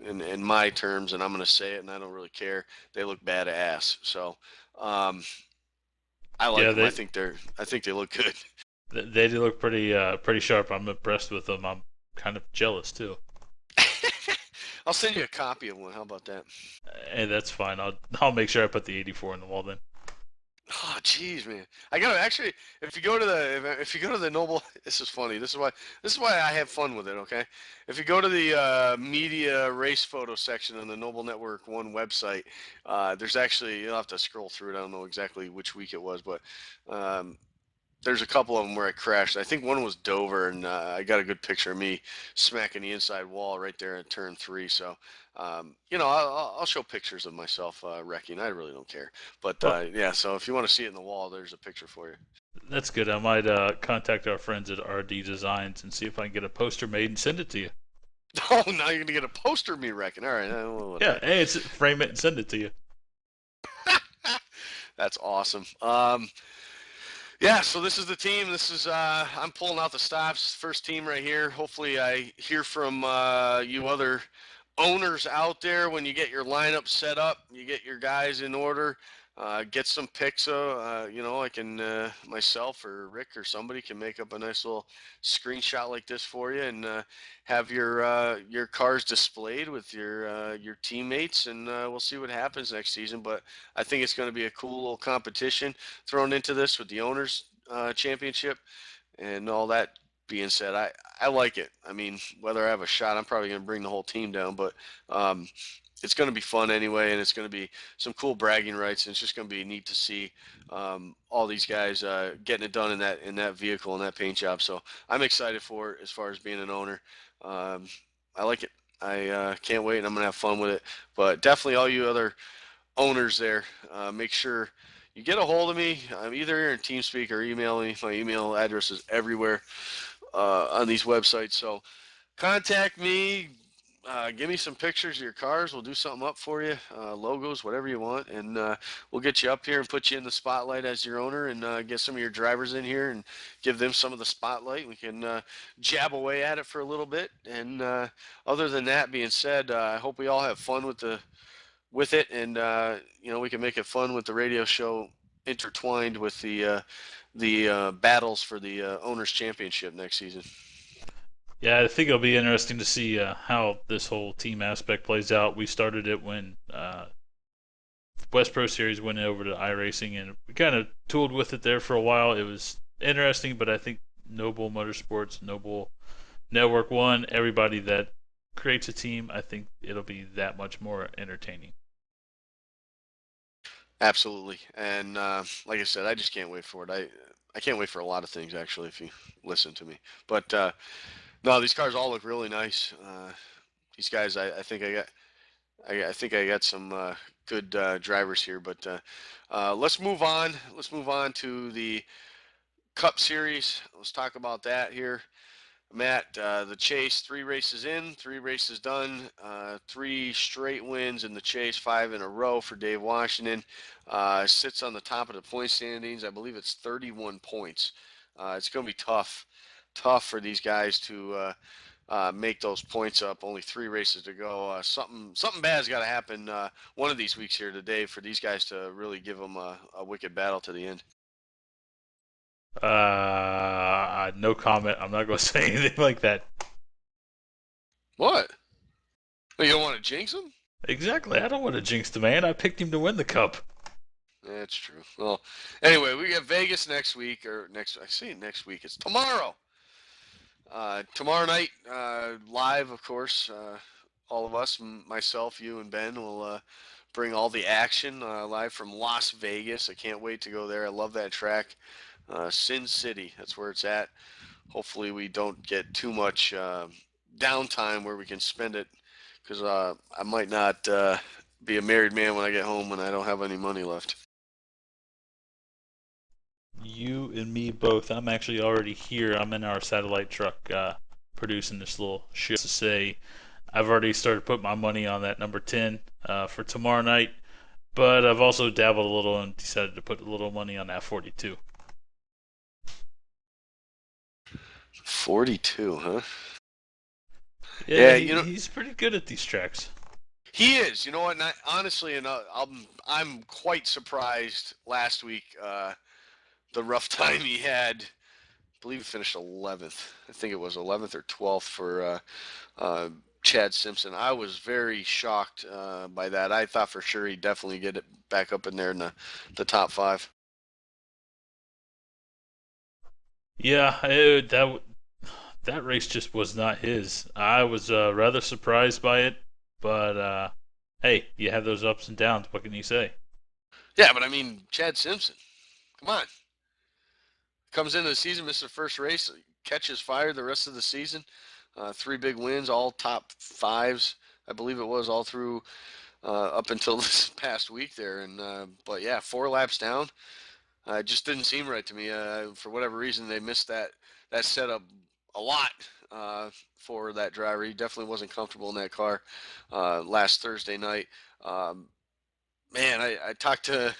in my terms, and I'm going to say it, and I don't really care, they look badass. So I like them. I think they look good. They do look pretty sharp. I'm impressed with them. I'm kind of jealous too. I'll send you a copy of one. How about that? Hey, that's fine. I'll make sure I put the 84 in the wall then. Oh, jeez, man! I gotta actually. If you go to the NoBull, this is funny. This is why I have fun with it. Okay, if you go to the media race photo section on the NoBull Network 1 website, there's actually, you'll have to scroll through it. I don't know exactly which week it was, but there's a couple of them where I crashed. I think one was Dover, and I got a good picture of me smacking the inside wall right there at turn 3. So, I'll show pictures of myself wrecking. I really don't care. But, yeah, so if you want to see it in the wall, there's a picture for you. That's good. I might contact our friends at RD Designs and see if I can get a poster made and send it to you. Oh, now you're going to get a poster of me wrecking. All right. Yeah, hey, frame it and send it to you. That's awesome. Yeah, so this is the team. This is I'm pulling out the stops. First team right here. Hopefully I hear from you other owners out there when you get your lineup set up, you get your guys in order, get some pics. I can myself or Rick or somebody can make up a nice little screenshot like this for you and have your cars displayed with your teammates, and we'll see what happens next season. But I think it's going to be a cool little competition thrown into this with the owners championship and all that being said. I like it. I mean, whether I have a shot, I'm probably going to bring the whole team down, but it's going to be fun anyway, and it's going to be some cool bragging rights, and it's just going to be neat to see all these guys getting it done in that vehicle and that paint job. So I'm excited for it as far as being an owner. I like it. I can't wait, and I'm gonna have fun with it. But definitely, all you other owners there, make sure you get a hold of me. I'm either here in TeamSpeak or email me. My email address is everywhere on these websites. So contact me. Give me some pictures of your cars. We'll do something up for you, logos, whatever you want, and we'll get you up here and put you in the spotlight as your owner, and get some of your drivers in here and give them some of the spotlight. We can jab away at it for a little bit. And other than that being said, I hope we all have fun with it, and we can make it fun with the radio show intertwined with the battles for the owners championship next season. Yeah, I think it'll be interesting to see how this whole team aspect plays out. We started it when West Pro Series went over to iRacing, and we kind of tooled with it there for a while. It was interesting, but I think NoBull Motorsports, NoBull Network One, everybody that creates a team, I think it'll be that much more entertaining. Absolutely, and like I said, I just can't wait for it. I can't wait for a lot of things, actually, if you listen to me. But no, these cars all look really nice. These guys, I think I got some good drivers here. But let's move on. Let's move on to the Cup Series. Let's talk about that here. Matt, the Chase, 3 races in, 3 races done, 3 straight wins in the Chase, 5 in a row for Dave Washington. Sits on the top of the point standings. I believe it's 31 points. It's going to be tough for these guys to make those points up. Only 3 races to go. Something bad's got to happen one of these weeks here today for these guys to really give them a wicked battle to the end. No comment. I'm not going to say anything like that. What? You don't want to jinx him? Exactly. I don't want to jinx the man. I picked him to win the Cup. That's true. Well, anyway, we got Vegas next week, I say next week. It's tomorrow. Tomorrow night, live, of course. All of us, myself, you, and Ben will bring all the action live from Las Vegas. I can't wait to go there. I love that track. Sin City, that's where it's at. Hopefully we don't get too much downtime where we can spend it, because I might not be a married man when I get home and I don't have any money left. You and me both. I'm actually already here. I'm in our satellite truck producing this little show to say I've already started putting my money on that number 10 for tomorrow night, but I've also dabbled a little and decided to put a little money on that 42. 42, huh? Yeah, he's pretty good at these tracks. He is. You know what? Honestly, and I'm quite surprised last week. The rough time he had. I believe he finished 11th. I think it was 11th or 12th for Chad Simpson. I was very shocked by that. I thought for sure he'd definitely get it back up in there in the top 5. Yeah, that race just was not his. I was rather surprised by it, but hey, you have those ups and downs. What can you say? Yeah, but I mean, Chad Simpson, come on. Comes into the season, misses the first race, catches fire the rest of the season. 3 big wins, all top 5s, I believe it was, all through up until this past week there. And but yeah, 4 laps down. It just didn't seem right to me. For whatever reason, they missed that setup a lot for that driver. He definitely wasn't comfortable in that car last Thursday night. Man, I talked to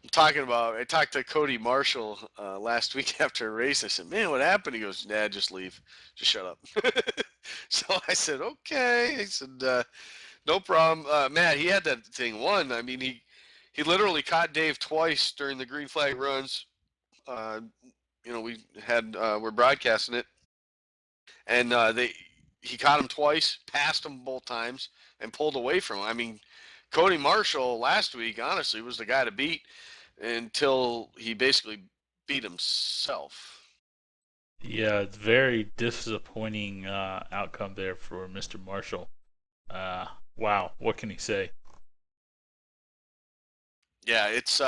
I talked to Cody Marshall last week after a race. I said, "Man, what happened?" He goes, "Nah, just leave. Just shut up." So I said, "Okay." I said, "No problem." Matt, he had that thing won. I mean, he literally caught Dave twice during the green flag runs. We're broadcasting it, and he caught him twice, passed him both times, and pulled away from him. I mean, Cody Marshall last week, honestly, was the guy to beat until he basically beat himself. Yeah, it's very disappointing outcome there for Mr. Marshall. Wow, what can he say? Yeah, it's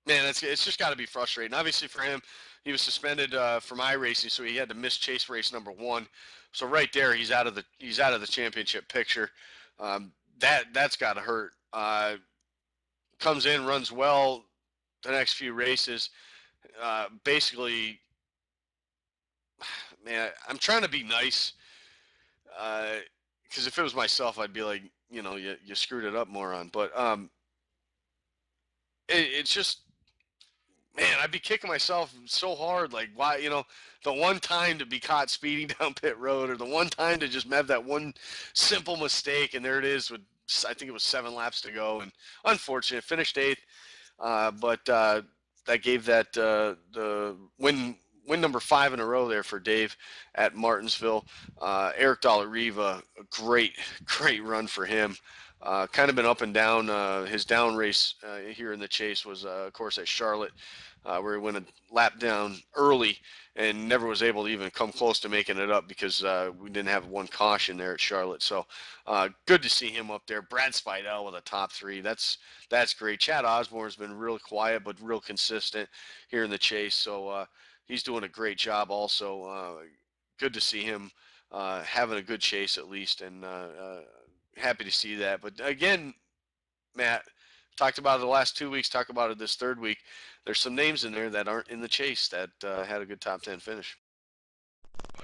Man, it's just got to be frustrating. Obviously for him, he was suspended from iRacing, so he had to miss chase race number 1. So right there, he's out of the championship picture. That's got to hurt. Comes in, runs well the next few races. Basically, man, I'm trying to be nice because if it was myself, I'd be like, you screwed it up, moron. But it's just, man, I'd be kicking myself so hard. Like, why, the one time to be caught speeding down pit road, or the one time to just have that one simple mistake, and there it is with, I think it was 7 laps to go, and unfortunate, finished 8th, but that gave that the win number 5 in a row there for Dave at Martinsville. Eric Dallariva, a great run for him. Kind of been up and down. His down race here in the chase was, of course, at Charlotte, where he went a lap down early and never was able to even come close to making it up because we didn't have one caution there at Charlotte. So good to see him up there. Brad Spidell with a top 3. That's great. Chad Osborne's been real quiet but real consistent here in the chase. So he's doing a great job also. Good to see him having a good chase at least, and happy to see that. But again, Matt, talked about it the last 2 weeks, talk about it this third week. There's some names in there that aren't in the chase that had a good top 10 finish.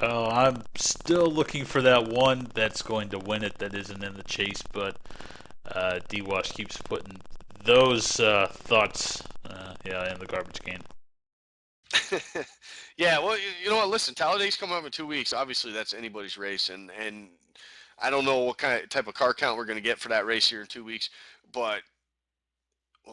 Well, I'm still looking for that one that's going to win it that isn't in the chase, but D-Wash keeps putting those thoughts in the garbage can. Yeah, well, you know what? Listen, Tallahassee coming up in 2 weeks. Obviously, that's anybody's race, and I don't know what type of car count we're going to get for that race here in 2 weeks, but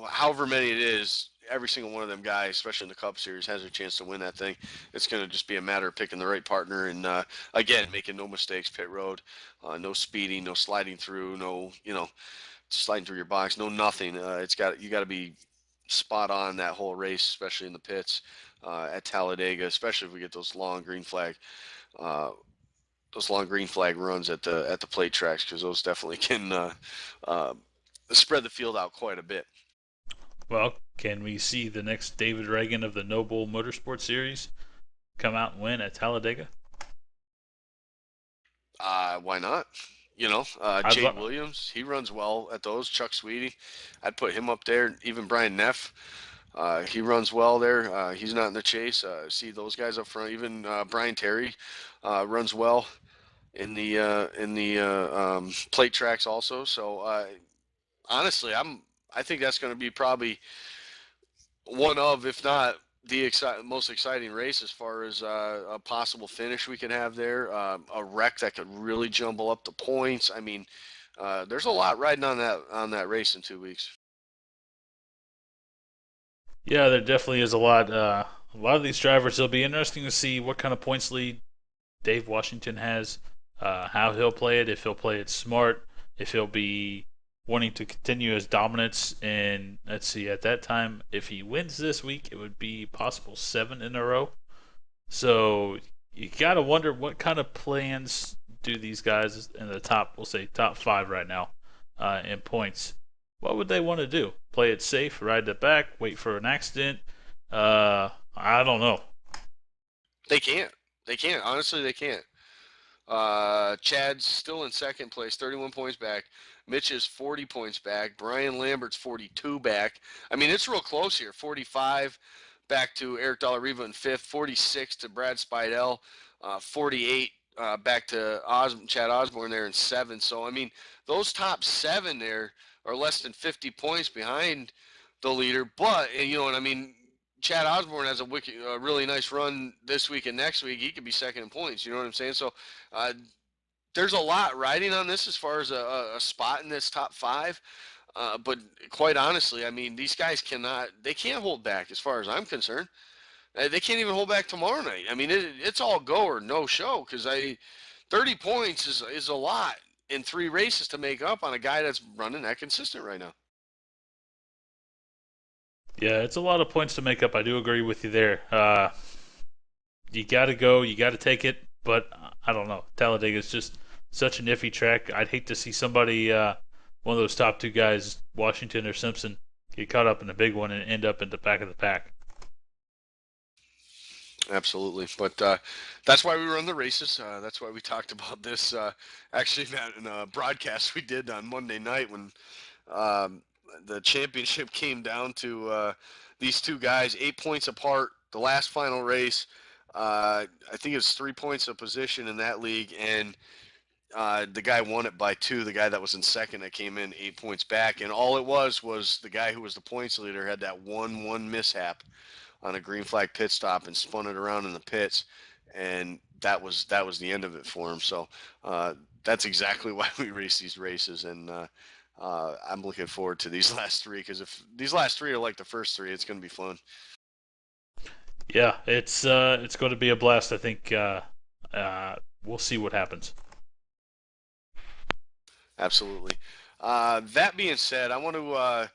however many it is, every single one of them guys, especially in the Cup Series, has a chance to win that thing. It's going to just be a matter of picking the right partner and, again, making no mistakes, pit road, no speeding, no sliding through, no, sliding through your box, no nothing. You got to be spot on that whole race, especially in the pits at Talladega, especially if we get those long green flag runs at the plate tracks, because those definitely can spread the field out quite a bit. Well, can we see the next David Reagan of the NoBull Motorsport Series come out and win at Talladega? Why not? Jay Williams, he runs well at those. Chuck Sweetie, I'd put him up there. Even Brian Neff, he runs well there. He's not in the chase. See those guys up front. Even Brian Terry runs well in the plate tracks also. So honestly, I think that's going to be probably one of, if not the most exciting race as far as a possible finish we could have there. A wreck that could really jumble up the points. I mean, there's a lot riding on that race in 2 weeks. Yeah, there definitely is a lot. A lot of these drivers, it'll be interesting to see what kind of points lead Dave Washington has, how he'll play it, if he'll play it smart, if he'll be wanting to continue his dominance. And let's see, at that time, if he wins this week, it would be possible 7 in a row. So you got to wonder what kind of plans do these guys in the top, we'll say top 5 right now, in points. What would they want to do? Play it safe, ride it back, wait for an accident? I don't know. They can't. Honestly, they can't. Chad's still in second place, 31 points back. Mitch is 40 points back. Brian Lambert's 42 back. I mean, it's real close here. 45 back to Eric Dallariva in 5th. 46 to Brad Spidell. 48 back to Chad Osborne there in 7th. So, I mean, those top 7 there are less than 50 points behind the leader. But, Chad Osborne has a really nice run this week and next week. He could be second in points. You know what I'm saying? So, there's a lot riding on this as far as a spot in this top 5. But quite honestly, I mean, these guys can't hold back as far as I'm concerned. They can't even hold back tomorrow night. I mean, it's all go or no show, because 30 points is a lot in 3 races to make up on a guy that's running that consistent right now. Yeah, it's a lot of points to make up. I do agree with you there. You got to go. You got to take it. But I don't know. Talladega is just such an iffy track. I'd hate to see somebody, one of those top 2 guys, Washington or Simpson, get caught up in the big one and end up in the back of the pack. Absolutely, but that's why we run the races. That's why we talked about this. Actually, Matt, in a broadcast we did on Monday night when the championship came down to these two guys, 8 points apart. The last final race, I think it was 3 points of position in that league, and the guy won it by 2. The guy that was in second that came in 8 points back, and all it was the guy who was the points leader had that one mishap on a green flag pit stop and spun it around in the pits, and that was the end of it for him. So that's exactly why we race these races, and I'm looking forward to these last 3, because if these last 3 are like the first 3, it's going to be fun. Yeah, it's going to be a blast. I think we'll see what happens. Absolutely. That being said, I want to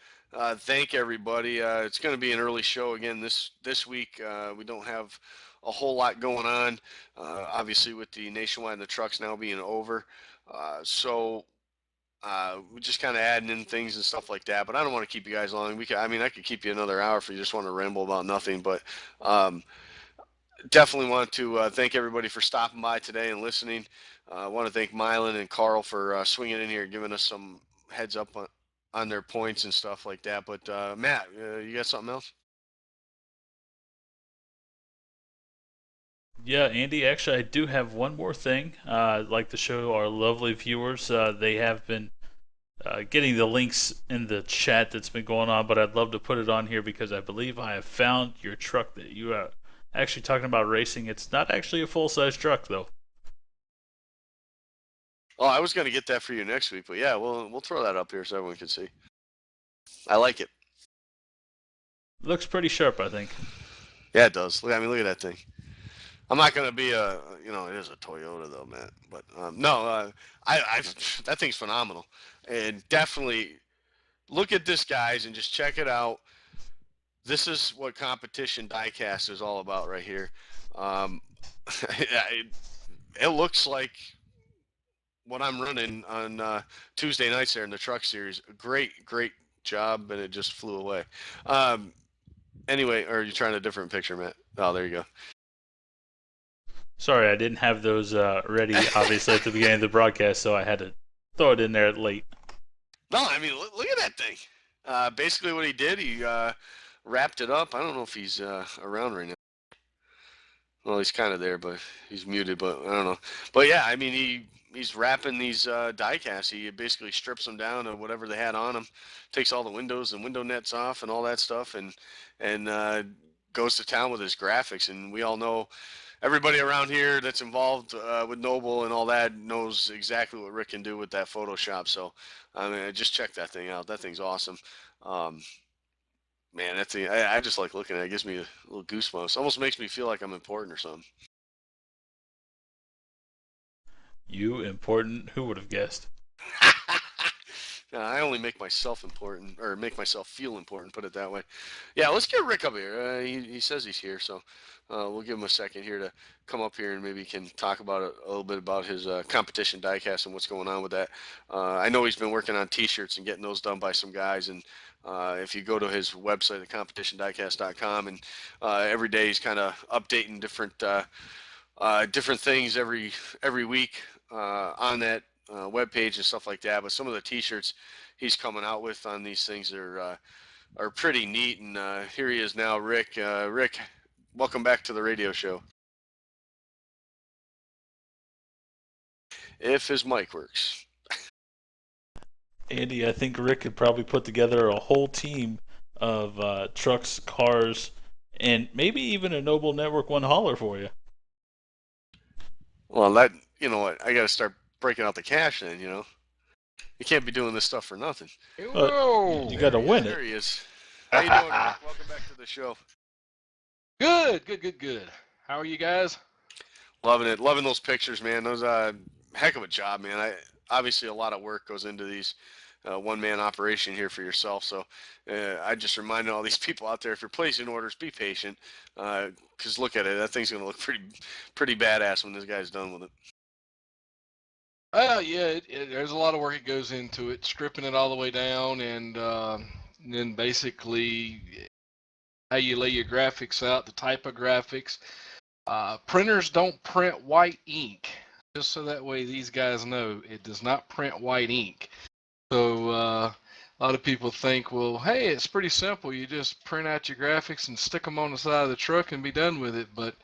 thank everybody. It's going to be an early show again this week. We don't have a whole lot going on, obviously with the Nationwide and the trucks now being over. So we're just kind of adding in things and stuff like that. But I don't want to keep you guys long. I could keep you another hour if you just want to ramble about nothing. But definitely want to thank everybody for stopping by today and listening. I want to thank Mylan and Carl for swinging in here and giving us some heads up on their points and stuff like that. But Matt, you got something else? Yeah, Andy, actually, I do have one more thing. I'd like to show our lovely viewers. They have been getting the links in the chat that's been going on, but I'd love to put it on here because I believe I have found your truck that you are actually talking about racing. It's not actually a full-size truck, though. Oh, I was going to get that for you next week, but yeah, we'll throw that up here so everyone can see. I like it. Looks pretty sharp, I think. Yeah, it does. Look at that thing. I'm not going to be it is a Toyota though, Matt. But that thing's phenomenal. And definitely look at this, guys, and just check it out. This is what competition diecast is all about right here. It looks like what I'm running on Tuesday nights there in the truck series. Great job, and it just flew away. Anyway, or are you trying a different picture, Matt? Oh, there you go. Sorry, I didn't have those ready, obviously, at the beginning of the broadcast, so I had to throw it in there late. No, I mean, look at that thing. Basically what he did, he wrapped it up. I don't know if he's around right now. Well, he's kind of there, but he's muted, but I don't know. But yeah, I mean, he's wrapping these die casts. He basically strips them down to whatever they had on them, takes all the windows and window nets off and all that stuff, and goes to town with his graphics. And we all know, everybody around here that's involved with NoBull and all that knows exactly what Rick can do with that Photoshop. So, I mean, just check that thing out. That thing's awesome. Man, that thing, I just like looking at it. It gives me a little goosebumps. Almost makes me feel like I'm important or something. You important? Who would have guessed? I only make myself important, or make myself feel important, put it that way. Yeah, let's get Rick up here. He says he's here, so we'll give him a second here to come up here and maybe he can talk about a little bit about his competition diecast and what's going on with that. I know he's been working on T-shirts and getting those done by some guys, and if you go to his website at competitiondiecast.com, and every day he's kind of updating different things every week on that webpage and stuff like that. But some of the T-shirts he's coming out with on these things are pretty neat. And here he is now, Rick. Rick, welcome back to the radio show. If his mic works. Andy, I think Rick could probably put together a whole team of trucks, cars, and maybe even a NoBull Network One hauler for you. Well, that, you know what, I got to start breaking out the cash then, you know. You can't be doing this stuff for nothing. You got to win it. There he is. How you doing, Rick? Welcome back to the show. Good. How are you guys? Loving it. Loving those pictures, man. Those heck of a job, man. Obviously a lot of work goes into these one-man operation here for yourself. So I just reminded all these people out there, if you're placing orders, be patient. Because look at it. That thing's going to look pretty badass when this guy's done with it. Yeah, there's a lot of work that goes into it, stripping it all the way down and and then basically how you lay your graphics out, the type of graphics. Printers don't print white ink, just so that way these guys know it does not print white ink. So a lot of people think, well, hey, it's pretty simple. You just print out your graphics and stick them on the side of the truck and be done with it. But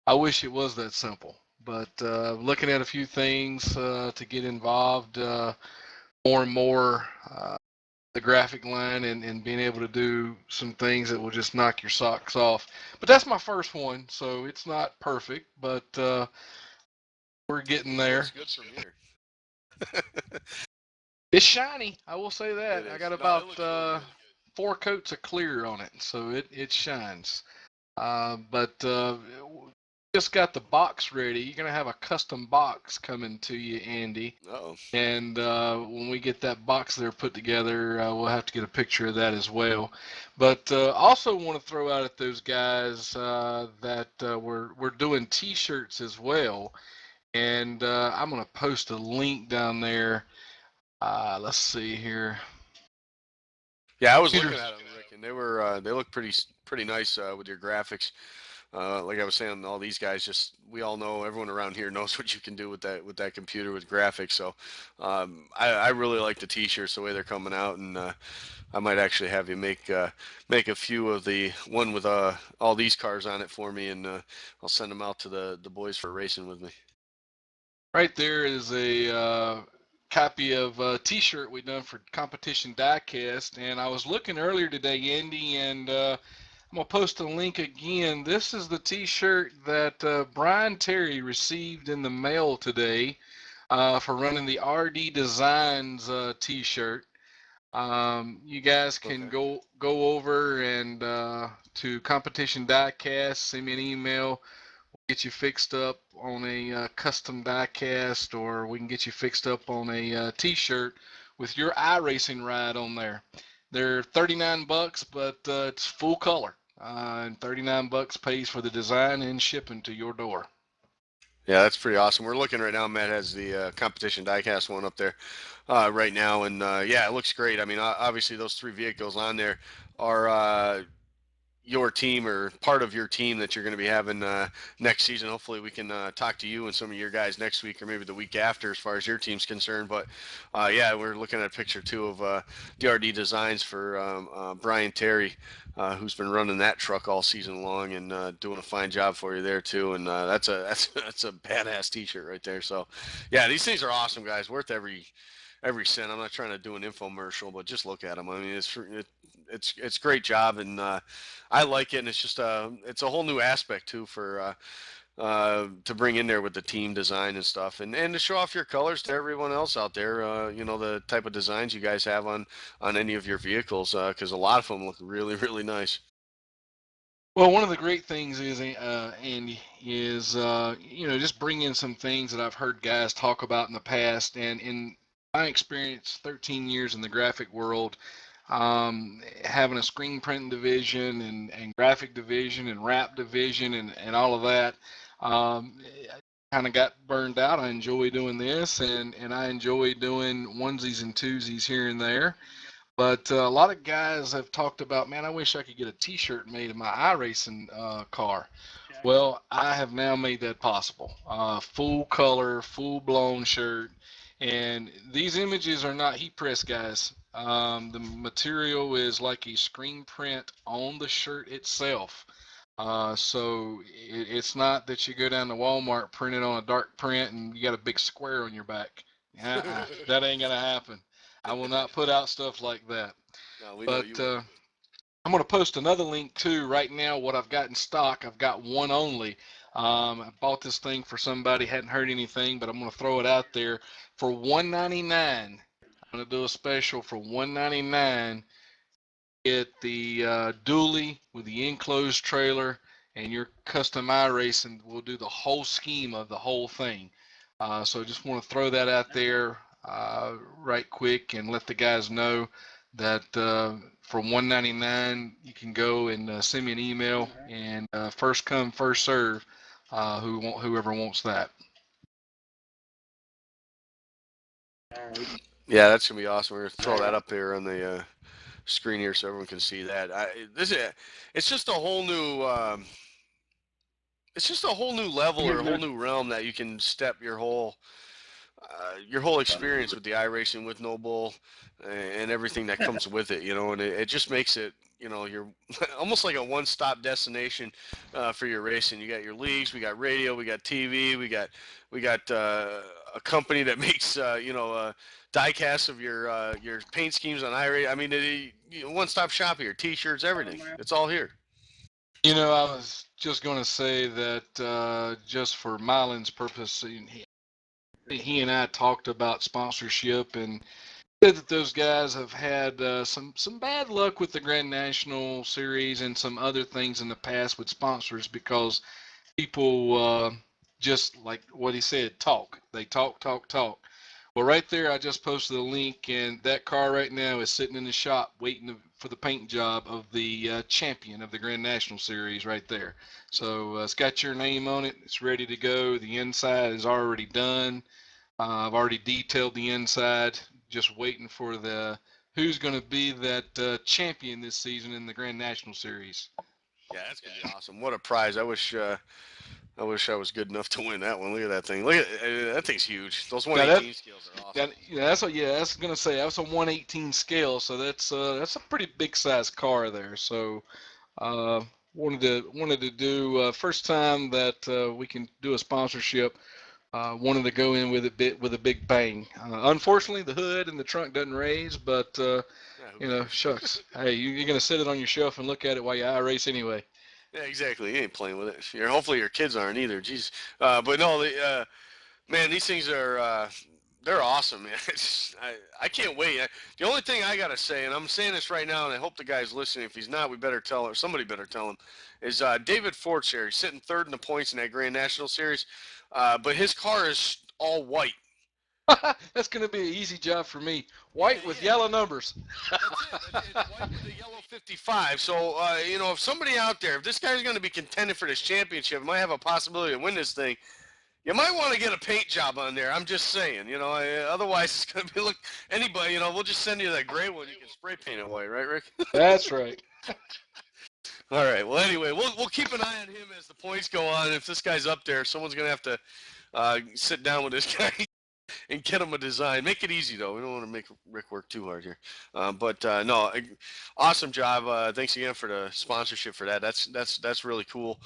I wish it was that simple. But looking at a few things to get involved more and more, the graphic line and being able to do some things that will just knock your socks off. But that's my first one, so it's not perfect, but we're getting there. Looks good from here. It's shiny, I will say that. I got No, about 4 coats of clear on it, so it shines. But just got the box ready. You're going to have a custom box coming to you, Andy. Uh-oh. And when we get that box there put together, we'll have to get a picture of that as well. But also want to throw out at those guys that we're doing T-shirts as well. And I'm going to post a link down there. Let's see here. Yeah, I was looking at them, Rick, and they look pretty nice with your graphics. Like I was saying, all these guys we all know, everyone around here knows what you can do with that computer with graphics. So I really like the T-shirts, the way they're coming out, and I might actually have you make a few of the one with all these cars on it for me, and I'll send them out to the boys for racing with me. Right there is a copy of a T-shirt we done for Competition Diecast, and I was looking earlier today, Andy, and I'm going to post a link again. This is the T-shirt that Brian Terry received in the mail today for running the RD Designs T-shirt. You guys can go over and to Competition Diecast, send me an email. We'll get you fixed up on a custom diecast, or we can get you fixed up on a T-shirt with your iRacing ride on there. They're $39, but it's full color. And $39 pays for the design and shipping to your door. Yeah, that's pretty awesome. We're looking right now. Matt has the Competition Diecast one up there right now, and yeah, it looks great. I mean, obviously those 3 vehicles on there are your team or part of your team that you're going to be having next season. Hopefully we can talk to you and some of your guys next week or maybe the week after as far as your team's concerned. But yeah, we're looking at a picture too of DRD Designs for Brian Terry, who's been running that truck all season long and doing a fine job for you there too. And that's a badass T-shirt right there. So yeah, these things are awesome, guys. Worth every cent. I'm not trying to do an infomercial, but just look at them. I mean, it's great job, and I like it, and it's just it's a whole new aspect too for to bring in there with the team design and stuff, and to show off your colors to everyone else out there. You know, the type of designs you guys have on any of your vehicles, because a lot of them look really, really nice. Well, one of the great things is, Andy, is you know, just bring in some things that I've heard guys talk about in the past, and in my experience, 13 years in the graphic world, having a screen print division and graphic division and wrap division and all of that, I kind of got burned out. I enjoy doing this, and I enjoy doing onesies and twosies here and there. But a lot of guys have talked about, man, I wish I could get a T-shirt made of my iRacing car. Well, I have now made that possible. Full color, full blown shirt. And these images are not heat press, guys. The material is like a screen print on the shirt itself. So it's not that you go down to Walmart, print it on a dark print, and you got a big square on your back. That ain't gonna happen. I will not put out stuff like that. No, but I'm going to post another link too. Right now, what I've got in stock, I've got one only. I bought this thing for somebody, hadn't heard anything, but I'm going to throw it out there for $199. I'm going to do a special for $199. Get the dually with the enclosed trailer and your custom iRacing. We'll do the whole scheme of the whole thing. So just want to throw that out there right quick and let the guys know that for $199 you can go and send me an email, and first come first serve whoever wants that. Yeah, that's gonna be awesome. We're gonna throw that up there on the screen here so everyone can see that. It's just a whole new. It's just a whole new level or a whole new realm that you can step your whole experience with the iRacing, with NoBull, and everything that comes with it, and it just makes it, you're almost like a one-stop destination for your racing. You got your leagues, we got radio, we got TV, we got a company that makes die casts of your paint schemes on iRacing. I mean, one-stop shop here, T-shirts, everything. It's all here. I was just going to say that just for Mylan's purpose, he and I talked about sponsorship and said that those guys have had some bad luck with the Grand National Series and some other things in the past with sponsors because people just like what he said, talk. They talk. Well, right there, I just posted a link, and that car right now is sitting in the shop waiting for the paint job of the champion of the Grand National Series right there. So it's got your name on it. It's ready to go. The inside is already done. I've already detailed the inside, just waiting for who's going to be that champion this season in the Grand National Series. Yeah, that's going to be awesome. What a prize. I wish I was good enough to win that one. Look at that thing. Look at that thing's huge. Those 118 scales are awesome. That's going to say that's a 118 scale, so that's a pretty big size car there. So wanted to do first time that we can do a sponsorship. Wanted to go in with a big bang. Unfortunately, the hood and the trunk doesn't raise, but shucks. Hey, you're going to sit it on your shelf and look at it while you iRace anyway. Yeah, exactly. You ain't playing with it. Hopefully your kids aren't either. Jeez. But no, man, these things are they're awesome, man. I can't wait. The only thing I gotta say, and I'm saying this right now, and I hope the guy's listening. If he's not, we better tell him. Somebody better tell him. Is David Fortier. He's sitting third in the points in that Grand National Series, but his car is all white. That's going to be an easy job for me. White with yellow numbers. That's it. It's white with the yellow 55. So, if somebody out there, if this guy's going to be contending for this championship, might have a possibility to win this thing, you might want to get a paint job on there. I'm just saying, otherwise it's going to be, anybody, we'll just send you that gray one. You can spray paint it white, right, Rick? That's right. All right. Well, anyway, we'll keep an eye on him as the points go on. If this guy's up there, someone's going to have to sit down with this guy and get him a design. Make it easy, though. We don't want to make Rick work too hard here. No, awesome job. Thanks again for the sponsorship for that. That's really cool.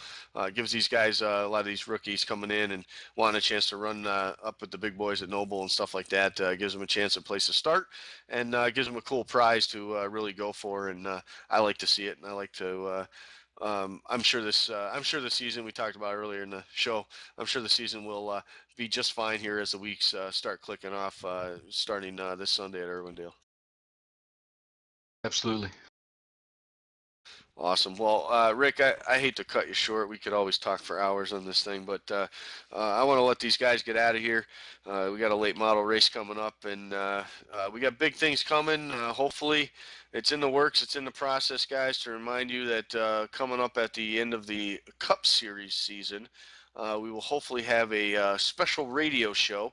Gives these guys, a lot of these rookies coming in and wanting a chance to run up with the big boys at NoBull and stuff like that. Gives them a chance, a place to start, and gives them a cool prize to really go for. And I like to see it, and I like to. I'm sure the season we talked about earlier in the show, I'm sure the season will be just fine here as the weeks start clicking off, starting this Sunday at Irwindale. Absolutely. Awesome. Well, Rick, I hate to cut you short. We could always talk for hours on this thing, but I want to let these guys get out of here. We got a late model race coming up, and we got big things coming. Hopefully, it's in the works. It's in the process, guys. To remind you that coming up at the end of the Cup Series season, we will hopefully have a special radio show.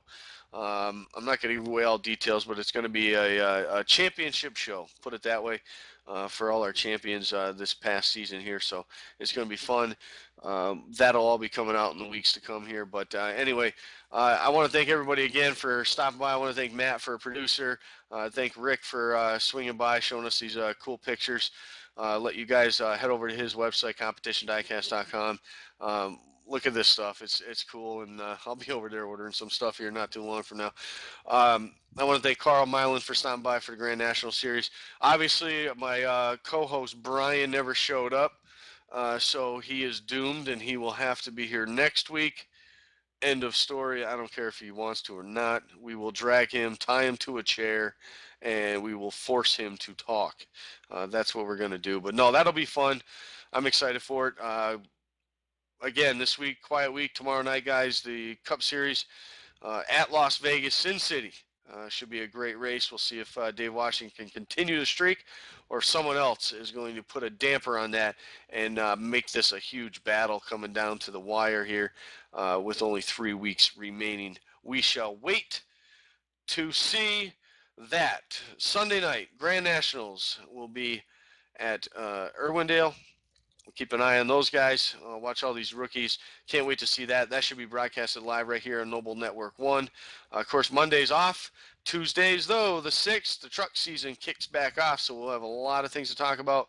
I'm not going to give away all details, but it's going to be a championship show, put it that way, for all our champions this past season here. So it's going to be fun. That'll all be coming out in the weeks to come here. But anyway, I want to thank everybody again for stopping by. I want to thank Matt for a producer. Thank Rick for swinging by, showing us these cool pictures. Let you guys head over to his website, competitiondiecast.com. Look at this stuff. It's cool, and I'll be over there ordering some stuff here not too long from now. I want to thank Carl Mylan for stopping by for the Grand National Series. Obviously, my co-host Brian never showed up, so he is doomed, and he will have to be here next week. End of story. I don't care if he wants to or not. We will drag him, tie him to a chair, and we will force him to talk. That's what we're going to do. But, no, that'll be fun. I'm excited for it. Again, this week, quiet week. Tomorrow night, guys, the Cup Series at Las Vegas, Sin City. Should be a great race. We'll see if Dave Washington can continue the streak or someone else is going to put a damper on that and make this a huge battle coming down to the wire here with only 3 weeks remaining. We shall wait to see. that, Sunday night, Grand Nationals will be at Irwindale. Keep an eye on those guys. Watch all these rookies. Can't wait to see that. That should be broadcasted live right here on NoBull Network 1. Of course, Monday's off. Tuesdays, though, the 6th, the truck season kicks back off, so we'll have a lot of things to talk about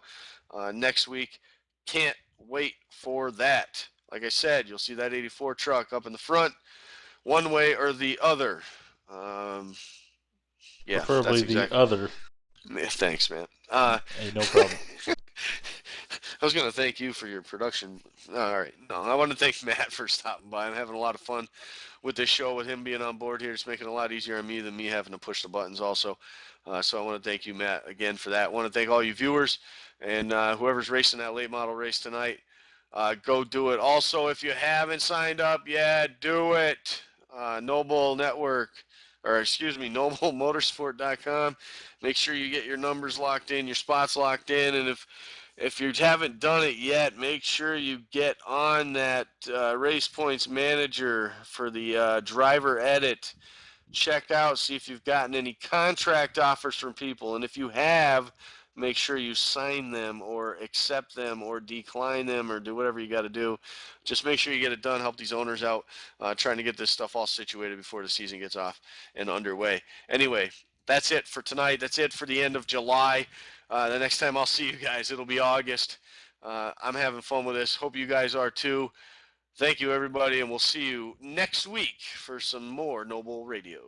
next week. Can't wait for that. Like I said, you'll see that 84 truck up in the front, one way or the other. Yeah, Preferably that's the exactly. other. Yeah, thanks, man. Hey, no problem. I was going to thank you for your production. All right. No, I want to thank Matt for stopping by. I'm having a lot of fun with this show, with him being on board here. It's making it a lot easier on me than me having to push the buttons also. So I want to thank you, Matt, again for that. I want to thank all you viewers and whoever's racing that late model race tonight. Go do it. Also, if you haven't signed up yet, do it. NoBull Network, or excuse me, NoBullMotorsport.com. Make sure you get your numbers locked in, your spots locked in, and if you haven't done it yet, make sure you get on that Race Points Manager for the driver edit. Check out, see if you've gotten any contract offers from people. And if you have, make sure you sign them or accept them or decline them or do whatever you got to do. Just make sure you get it done. Help these owners out trying to get this stuff all situated before the season gets off and underway. Anyway, that's it for tonight. That's it for the end of July. The next time I'll see you guys, it'll be August. I'm having fun with this. Hope you guys are too. Thank you, everybody, and we'll see you next week for some more NoBull Radio.